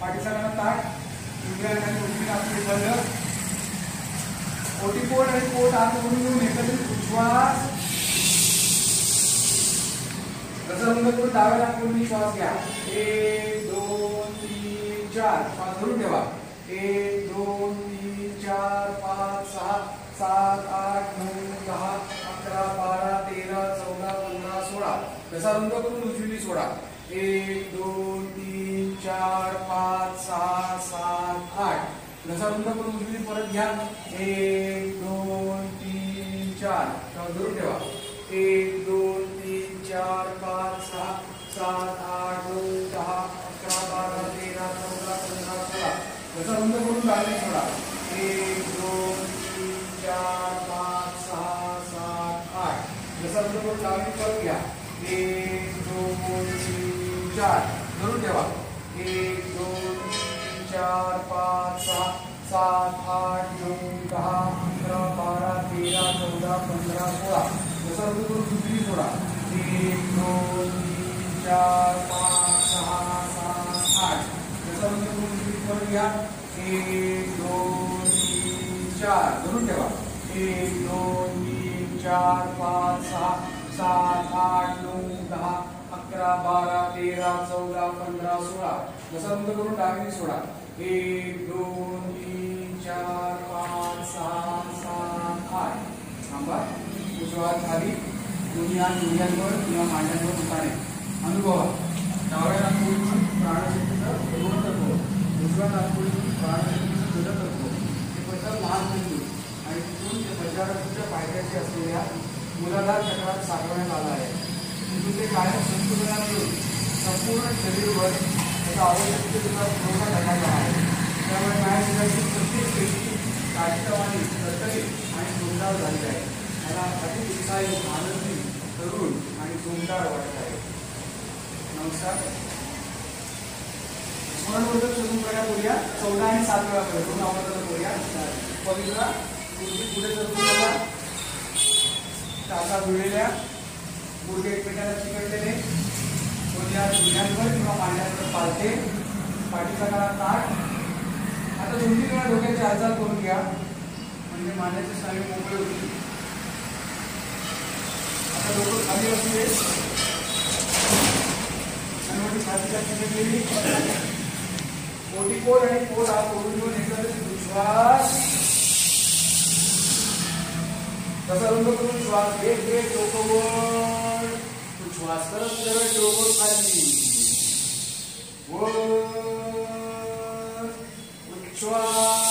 पाठीचा कणा ताठ, उजव्या हाताने उजवी आपली बंद, ओटीपोट आणि पोट आत ओढून घेऊन एकत्रित उच्छ्वास. घसरबंद करून डाव्या नाकपुडीने श्वास घ्या. 1 2 3 4 श्वास धरून ठेवा. 1 2 3 4 5 6 7 8 9 10 11 12 13 14 15 16. घसरबंद करून उजवीने सोडा. 1 2 3 4 5 6 7 8. घसरबंद करून उजवीने परत घ्या. 1 2 3 4 श्वास धरून ठेवा. 1 2 3 4 5 6 7 8 9 10 11 12 13 14 15 16. घसरबंद करून डावीने सोडा. 1 2 3 4 5 6 7 8. घसरबंद करून डावीने परत घ्या. 1 2 3 4 धरून ठेवा. 1 2 3 4 5 6 7 8 9 10 11 12 13 14 15 16. घसरबंद करून उजवी सोडा. 1 2 3 4 5 6 7 8. घसरबंद करून उजवी परत घ्या. 1 2 3 4 धरून ठेवा. 1 2 3 4 5 6 7 8 9 10 11 12 13 14 15 16. घसरबंद करून डावीने सोडा. 1 2 3 4 5 6 7 8. थांबा. उजवा खाली, दोन्ही हात गुडघ्यांवर किंवा मांड्यांवर उतारे. अनुभवा. डाव्या नाकपुडीतून प्राणशक्तीचं पूर्ण तत्व, उजव्या नाकपुडीतून प्राणशक्तीचं जुळत तत्व हे बद्दल लहान बिंदू आणि तिथून ते मज्जारंध्राच्या पायथ्याशी असलेल्या मूलाधार चक्रात साठवण्यात आला आहे. तिथून ते कायम संतुलनात येऊन संपूर्ण शरीरभर त्याचा आवश्यकतेचा पुरवठा करण्यात आला आहे. त्यामुळे माझ्या शरीराची प्रत्येक पेशी ताजतवानी, तरतरीत आणि जोरदार झाली आहे. मला अधिक उत्साही, आनंदी, तरुण आणि जोरदार वाटत आहे. नमस्कार. स्मरणवर्धक शोधून प्रकार करूया. 14 आणि 7 वेळा करूया. आवडतं करूया. पवित्रा पुढे सरकून टाचा जुळलेल्या, गुडघे एकमेकांना चिकटलेले, दोन्ही हात गुडघ्यांवर किंवा मांड्यांवर पालथे, पाठीचा कणा ताठ. आता 2-3 वेळा डोक्याची हालचाल करून घ्या म्हणजे मांड्याचे स्नायू मोकळे होतील. आता डोकं खाली असू दे आणि छातीच्या चिकटलेली, ओटीपोट आणि पोट आत ओढून घेऊन एकत्रित उच्छ्वास. घसरबंद करून श्वास घेत घेत डोकं वर, उच्छ्वास करत करत डोकं खाली, वर, उच्छ्वास,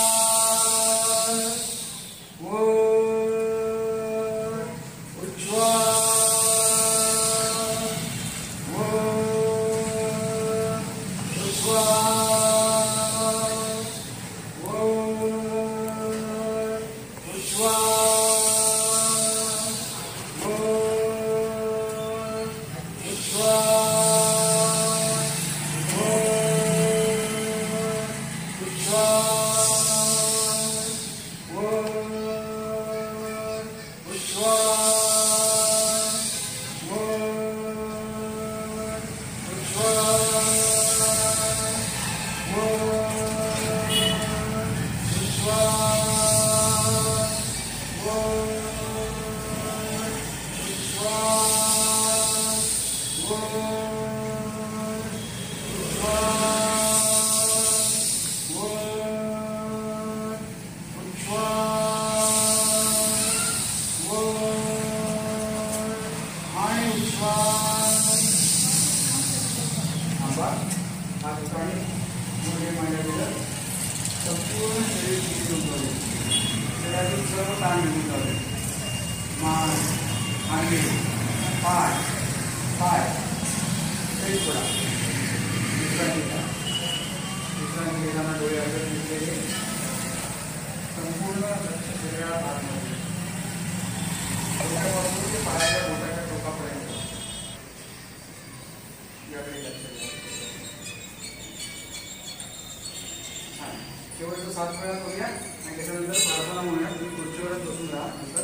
वर, उच्छ्वास, वर, उच्छ्वास, वर, उच्छ्वास. संपूर्ण शरीर शरीरातील सर्व ताण निघून जाते. मान, मांडी, पाय, पाय सही सोडा. विश्रांती घेताना डोळे अगद घेतलेले संपूर्ण लक्ष शरीरात आतमध्ये डोक्यापासून ते पायाच्या बोटाच्या टोकापर्यंत याकडे लक्ष द्या. शेवटचं 7 वेळा करूया आणि त्याच्यानंतर प्रार्थना म्हणूया. तुम्ही खुर्चीवरच बसून राहा. नंतर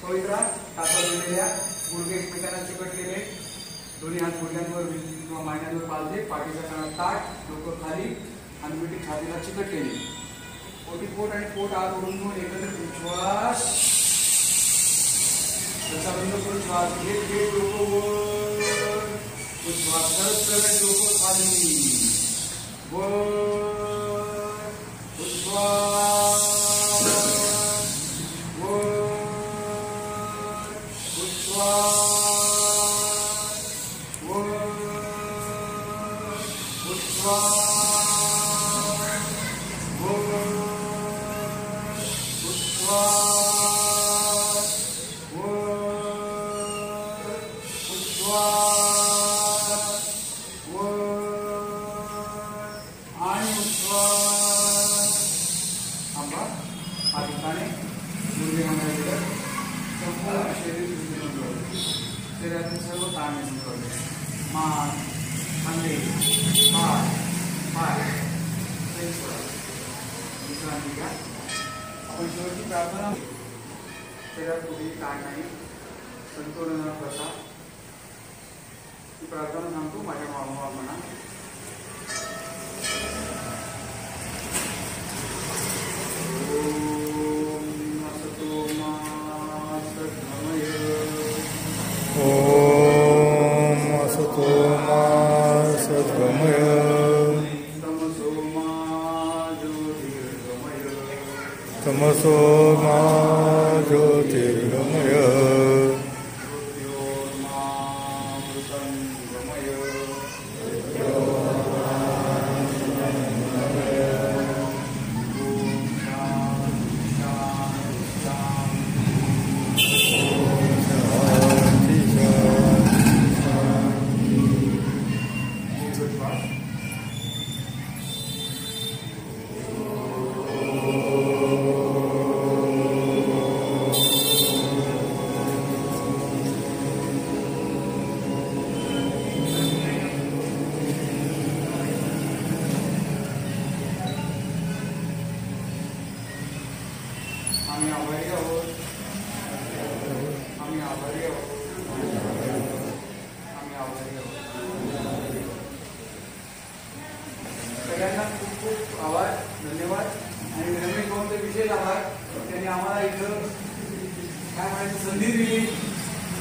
पवित्रा टाचा जोडलेल्या, गुडघे एकमेकांना चिकटलेले, दोन्ही हात गुडघ्यांवर किंवा मांड्यांवर पालथे, पाठीचा कणा ताठ, डोकं खाली, हनुमिटी छातीला चिकटलेली. पोट आणि पोट आत ओढून एकत्र श्वास. त्याचा बंद करून श्वास घेत घेत डोकं वर. श्वास करत करत डोकं खाली वर. श्वास वर. श्वास वर. श्वास शरीरातील सर्व ताण निघून मान खांदे पाय पाय विश्रांती घ्या. आपण शेवटची प्रार्थना. शरीरात कुठेही ताण नाही, संतुलन बसा. ही प्रार्थना सांगतो माझ्या मागोमाग म्हणा. तमसो मा ज्योतिर्गमय. आम्ही आभारी आहोत. आम्ही आभारी आहोत. आम्ही आभारी आहोत. सगळ्यांना खूप खूप आभार, धन्यवाद. आणि विनम्र करून ते विशेष आभार. त्यांनी आम्हाला इथं काय म्हणायची संधी दिली.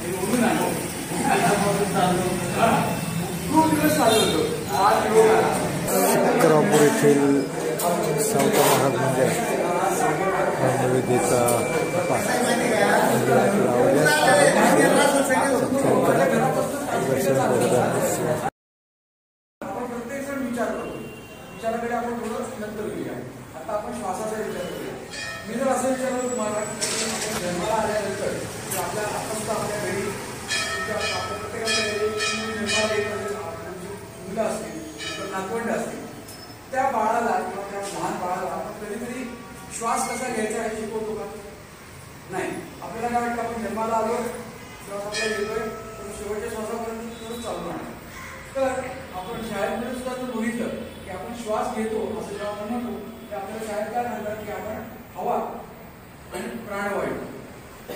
हे बोलून आलो. खूप दिवस चालू होतो. आज योग आला. शंकरापूर येथील संत महाराज मंदिर विधीचा प्रत्येक जण विचार करतो. विचाराकडे आपण थोडं नंतर घेऊया. आता आपण श्वासाचा विचार करूया. मी जर असं विचारलं तुम्हाला जन्माला आल्यानंतर आपल्या आपण आपल्या घरी आपल्या प्रत्येकाच्या घरी जन्माला येत मुलं असतील तर नातवंड असतील, त्या बाळाला किंवा त्या लहान बाळाला आपण कधीतरी श्वास कसा घ्यायचा हे शिकवतो का? नाही. आपल्याला काय वाटतं आपण जन्माला आलो, श्वास आपल्याला येतोय, पण शेवटच्या श्वासापर्यंत चालू राहणार. तर आपण शाळेमध्ये सुद्धा जर बघितलं की आपण श्वास घेतो असं जेव्हा आपण म्हणतो की आपल्याला शाळेत काय म्हणतात की आपण हवा आणि प्राणवायू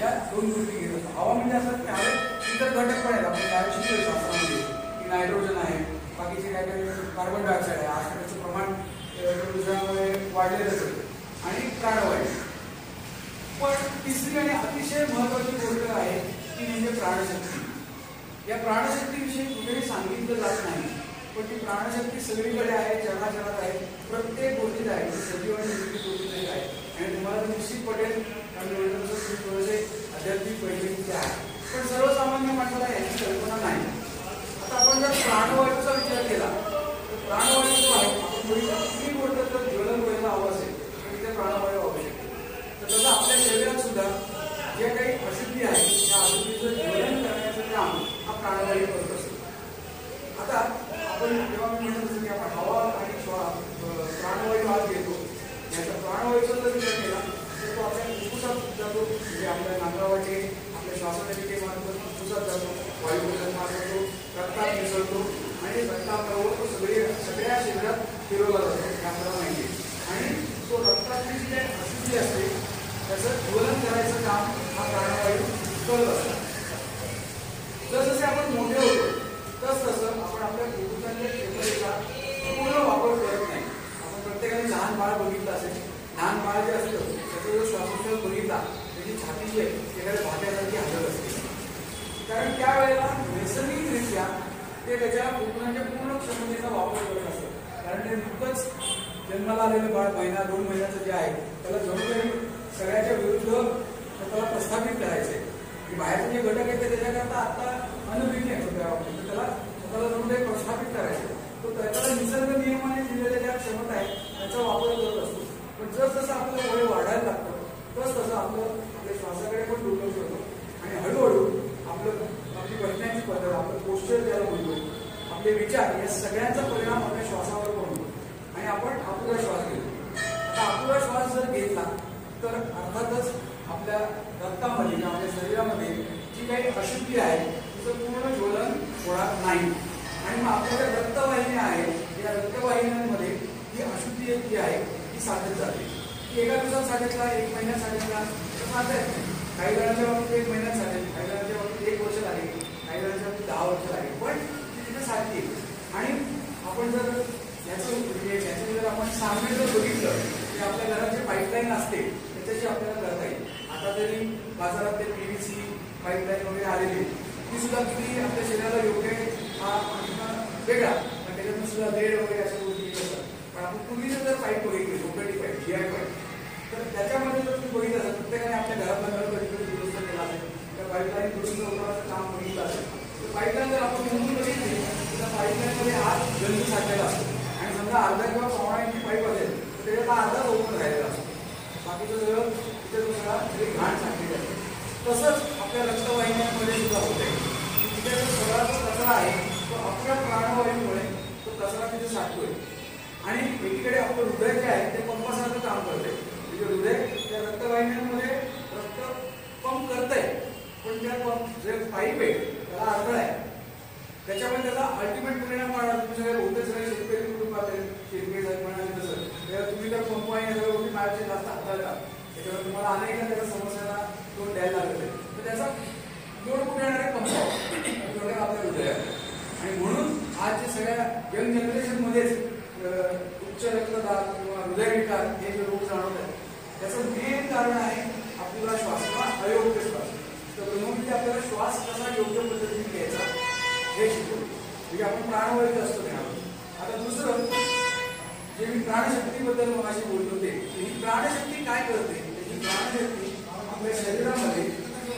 या दोन गोष्टी घेत असतो. हवा म्हणजे असं की हवेत इतर घटक पण आहेत. आपण शाळेत शिकतो शास्त्रामध्ये की नायट्रोजन आहे, बाकीचे काय काय कार्बन डायऑक्साईड आहे, आजकालचं प्रमाण प्रदूषणामुळे वाढलेलं असेल, आणि प्राणवायू. पण तिसरी आणि अतिशय महत्वाची गोष्ट आहे ती म्हणजे प्राणशक्ती. या प्राणशक्तीविषयी कुठेही सांगितलं जात नाही, पण ती प्राणशक्ती सगळीकडे आहे, जगाजगात आहे, प्रत्येक गोष्टीत आहे, सजीव आणि निर्जीव गोष्टीत आहे. आणि तुम्हाला निश्चित पटेल कारण थोडेसे आध्यात्मिक पैलूंचे आहे, पण सर्वसामान्य माणसाला याची कल्पना नाही. आता आपण जर प्राणवायूचा विचार केला तर प्राणवायू जो आहे, कुठली गोष्ट जर ज्वलन व्हायला हवं असेल तर तिथे प्राणवायू आवश्यक आहे. तर तसं आपल्या शरीरात सुद्धा जे काही अशुद्धी आहे त्या अशुद्धीचं ज्वलन करण्याचं काम हा प्राणवायू करत असतो. आता आपण जेव्हा मी म्हणत असतो की आपण हवा आणि प्राणवायू आत घेतो, याचा प्राणवायूचा जर विचार केला तर तो आपल्या फुफ्फुसात जातो, म्हणजे आपल्या नाकावाटे आपल्या श्वासाच्या मार्फत फुफ्फुसात जातो, वायुमंडल मार्फत रक्तात मिसळतो आणि रक्ताप्रवाह तो सगळ्या शरीरात फिरवला जातो, हे आपल्याला माहिती आहे. आणि तो रक्तातली जी काही अशुद्धी असते त्याचं ज्वलन करायचं काम हा प्राणवायू करत असतो. जसजसे आपण मोठे होतो तसं आपण आपल्या फुफ्फुसांच्या क्षमतेचा पूर्ण वापर करत नाही. आपण बाळ बघितलं असेल, लहान बाळ जे असतं त्याचा जो श्वासोच्छ्वास बघितला त्याची छाती जी आहे एखाद्या भाट्यासारखी हलत असते, कारण त्यावेळेला नैसर्गिकरित्या ते त्याच्या फुफ्फुसांच्या पूर्ण क्षमतेचा वापर करत असतं. कारण ते नुकतंच जन्माला आलेलं बाळ महिना 2 महिन्याचं जे आहे त्याला जणू काही सगळ्याच्या विरुद्ध स्वतःला प्रस्थापित करायचे की बाहेरचे जे घटक आहेत ते त्याच्याकरता आता अनभिज्ञ आहे त्या बाबतीत, तर त्याला स्वतःला जणू काही प्रस्थापित करायचे. तो त्याला निसर्ग नियमाने दिलेल्या ज्या क्षमता आहेत त्याचा वापर करत असतो. पण जसं आपलं वय वाढायला लागतं तसं आपल्या श्वासाकडे पण दुर्लक्ष होतं आणि हळूहळू आपली बसण्याची पद्धत, आपलं पोस्चर ज्याला म्हणतो, आपले विचार या सगळ्यांचा परिणाम आपल्या श्वासावर पण होतो आणि आपण अपुरा श्वास घेतो. आता अपुरा श्वास जर घेतला तर अर्थातच आपल्या रक्तामध्ये किंवा आपल्या शरीरामध्ये जी काही अशुद्धी आहे तिचं पूर्ण ज्वलन होणार नाही आणि मग आपल्या रक्तवाहिन्या आहेत या रक्तवाहिन्यांमध्ये ही अशुद्धी जी आहे ती साठत जाते. ती एका दिवसात साठेल, 1 महिन्यात साठेल तर साधता येत नाही. काही जणांच्या बाबतीत 1 महिन्यात साठेल, काही जणांच्या बाबतीत 1 वर्ष लागेल, काही जणांच्या बाबतीत 10 वर्ष लागेल, पण ती तिथे साधते. आणि आपण जर याचं जर आपण सामने जर बघितलं की आपल्या घरात जे पाईपलाईन असते त्याच्याशी आपल्याला करता येईल. आता जरी बाजारात ते PVC पाईपलाईन वगैरे आलेली ती सुद्धा किती आपल्या शरीराला योग्य हा वेगळा, पण त्याच्यातून सुद्धा लेड वगैरे अशा गोष्टी येत असतात. पण आपण पूर्वीचं जर पाईप बघितली लोखंडी पाईप, GI पाईप, तर त्याच्यामध्ये जर तुम्ही बघितलं असेल प्रत्येकाने आपल्या घरातला नळ कधी दुरुस्त केला असेल, त्या पाईपलाईन दुरुस्त होण्याचं काम बघितलं असेल, तर पाईपलाईन जर आपण म्हणून बघितली तर त्या पाईपलाईनमध्ये आत जंतू साठलेला असतो आणि समजा अर्धा किंवा 1.5 इंची पाईप असेल तर त्याच्यातला अर्धा ओपन राहिलेला असतो, बाकीचं सगळं तिथे दुसरा घाण साठलेली असते. तसंच आपल्या रक्तवाहिन्यांमध्ये सुद्धा होते की तिथे जो सगळा जो कचरा आहे तो आपल्या प्राणवायूमुळे तो कचरा तिथे साठतोय आणि एकीकडे आपलं हृदय जे आहे ते पंपासारखं काम करतंय. म्हणजे हृदय त्या रक्तवाहिन्यांमध्ये रक्त पंप करतंय, पण त्या पंप जे पाईप आहे त्याला अडथळा आहे, त्याच्यामुळे त्याचा अल्टिमेट परिणाम काढा. तुम्ही सगळे बहुतेक सगळे शेतकरी कुटुंबात शेतकरी साहेब म्हणाले तसं तेव्हा तुम्ही जर पंप आहे सगळ्या गोष्टी बाहेरचे जास्त हाताळता त्याच्यामुळे तुम्हाला अनेकदा त्याच्या समस्यांना तोंड द्यायला लागत आहे. तर त्याचा लोड कुठे येणार आहे? पंप थोड्या आपल्या हृदयात. आणि म्हणून आज जे सगळ्या यंग जनरेशनमध्येच उच्च रक्तदाब किंवा हृदयविकार हे जे रोग जाणवत आहेत त्याचं मेन कारण आहे आपला श्वास किंवा अयोग्य श्वास. तर ब्रह्मविद्या आपल्याला श्वास कसा योग्य पद्धतीने घ्यायचा हे शिकवतो. म्हणजे आपण प्राणवायूच असतो त्यावर. आता दुसरं जे मी प्राणशक्तीबद्दल मगाशी बोलत होते, ही प्राणशक्ती काय करते? ही प्राणशक्ती आपल्या शरीरामध्ये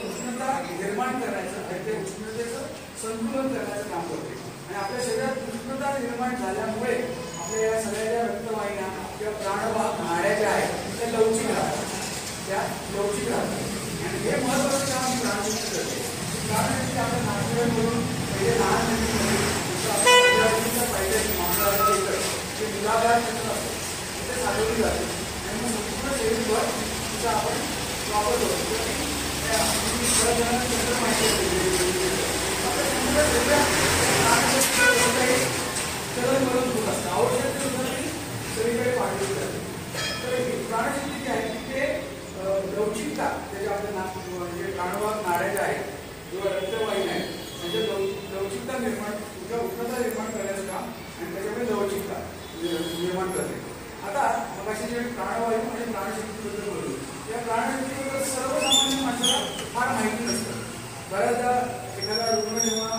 उष्णता निर्माण करण्याचं आणि ते उष्णतेचं संतुलन करण्याचं काम करते. आणि आपल्या शरीरात उष्णता निर्माण झाल्यामुळे आपल्या या सगळ्या ज्या रक्तवाहिन्या किंवा प्राणवाहक नाड्या ज्या आहेत त्या लवचिक राहतात, आणि हे महत्त्वाचं काम प्राणशक्ती करते. प्राणशक्ती आपल्या नागरिकांकडून पहिले लहान जे मुलाधार क्षेत्र असतं तिथे साठवली जाते आणि मग संपूर्ण शरीरभर तिचा आपण वापर करतो. चलन मरण होत असतं, आवश्यक सगळीकडे पाठवली जाते. तर प्राणशक्ती जी आहे ते लवचिकता त्याच्या आपल्या म्हणजे प्राणवाहक नाड्या ज्या आहेत किंवा रक्तवाहिन्या आहेत म्हणजे लवचिकता निर्माण किंवा उष्णता निर्माण करण्याचं काम आणि त्याच्यामुळे लवचिकता निर्माण करते. आता मगाशी जे प्राणवायू आणि प्राणशक्तीबद्दल बोललो, या प्राणशक्तीबद्दल सर्वसामान्य माणसाला फार माहिती नसतं. बऱ्याचदा एखादा रुग्ण जेव्हा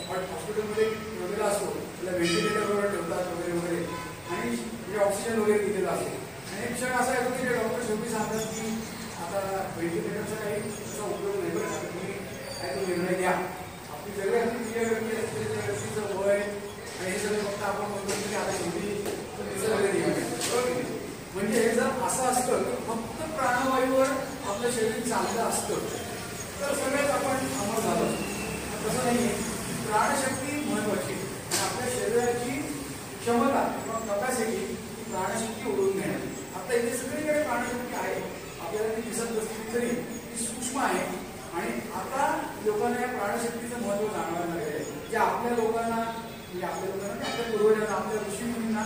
हॉस्पिटलमध्ये ठेवलेला असतो त्याला व्हेंटिलेटरवर ठेवतात वगैरे वगैरे आणि म्हणजे ऑक्सिजन वगैरे दिलेला असतो आणि एक क्षण असा येतो की ते डॉक्टर शेवटी सांगतात की आता व्हेंटिलेटरचा काही त्याचा उपयोग नाही, बरं तुम्ही काय तो निर्णय घ्या. आपली सगळी अगदी प्रिय व्यक्ती असते त्या व्यक्तीचं वय आणि हे सगळं फक्त आपण म्हणतो की आता शेवटी म्हणजे हे जर असं असतं की फक्त प्राणवायूवर आपलं शरीर चांगलं असतं तर सगळ्यात आपण अमर झालो. तसं नाही आहे. प्राणशक्ती महत्वाची आणि आपल्या शरीराची क्षमता किंवा कपॅसिटी ही प्राणशक्ती ओढून घेण्याची. आता इथे सगळीकडे प्राणशक्ती आहे, आपल्याला ती दिसत नसली तरी ती सूक्ष्म आहे आणि आता लोकांना या प्राणशक्तीचं महत्त्व जाणवायला लागले आहे. जे आपल्या लोकांना म्हणजे आपल्या पूर्वजांना आपल्या ऋषीमुनींना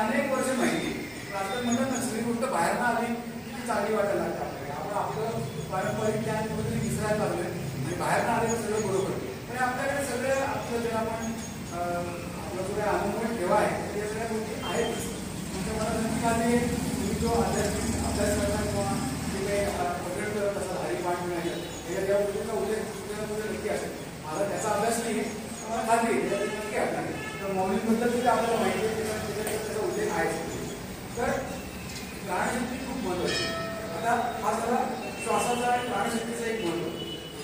अनेक वर्ष माहिती. आजकाल म्हणतात ना सगळी गोष्ट बाहेरनं आली की चांगली वाटायला लागते आपल्याला. आपण आपलं पारंपरिक ज्ञान कुठेतरी विसरायला लागलोय आणि बाहेरनं आलेलं सगळं बरोबर. पण आपल्याकडे सगळं आपलं जर आपण आपला जो काही अनुभव ठेवा आहे या सगळ्या गोष्टी आहेत. म्हणजे मला नक्की जो आध्यात्मिक अभ्यास करता किंवा जे काही प्रकट करत असतात हरिपाठ मिळाले त्याच्या त्या गोष्टींचा उल्लेख कुठे नक्की असेल. मला त्याचा अभ्यास नाही आहे, मला खात्री आहे नक्की असणार आहे. तर मौलिकबद्दल तिथे आपल्याला माहिती आहे, त्याचा उल्लेख आहे. तर प्राणशक्ती खूप महत्त्वाची. आता हा झाला श्वासाचा आणि प्राणशक्तीचा एक महत्त्व.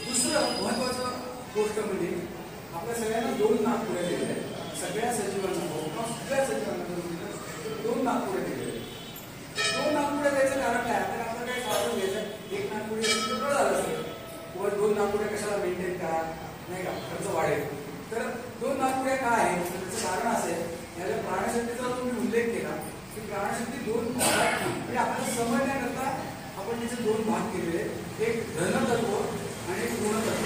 दुसरं महत्त्वाचं गोष्ट म्हणजे आपल्या सगळ्यांना 2 नाकपुड्या दिलेल्या आहेत. सगळ्या सजीवांना सगळ्या सजीवांना 2 नाकपुड्या दिलेल्या आहेत. 2 नाकपुड्या द्यायचं कारण काय? आपण आपलं काही स्वागत घ्यायचं, 1 नाकपुडी असेल तर बरं झालं असेल. वर 2 नाकपुड्या कशाला मेंटेन करा, नाही का, खर्च वाढेल. तर 2 नाकपुड्या काय आहे? त्याचं कारण असेल, याच्या प्राणशक्तीचा तुम्ही उल्लेख केला की प्राणशक्ती 2 भागात म्हणजे आपल्याला समजण्याकरता आपण तिचे 2 भाग केलेले आहेत. एक धनतत्व आणि एक ऋणतत्व.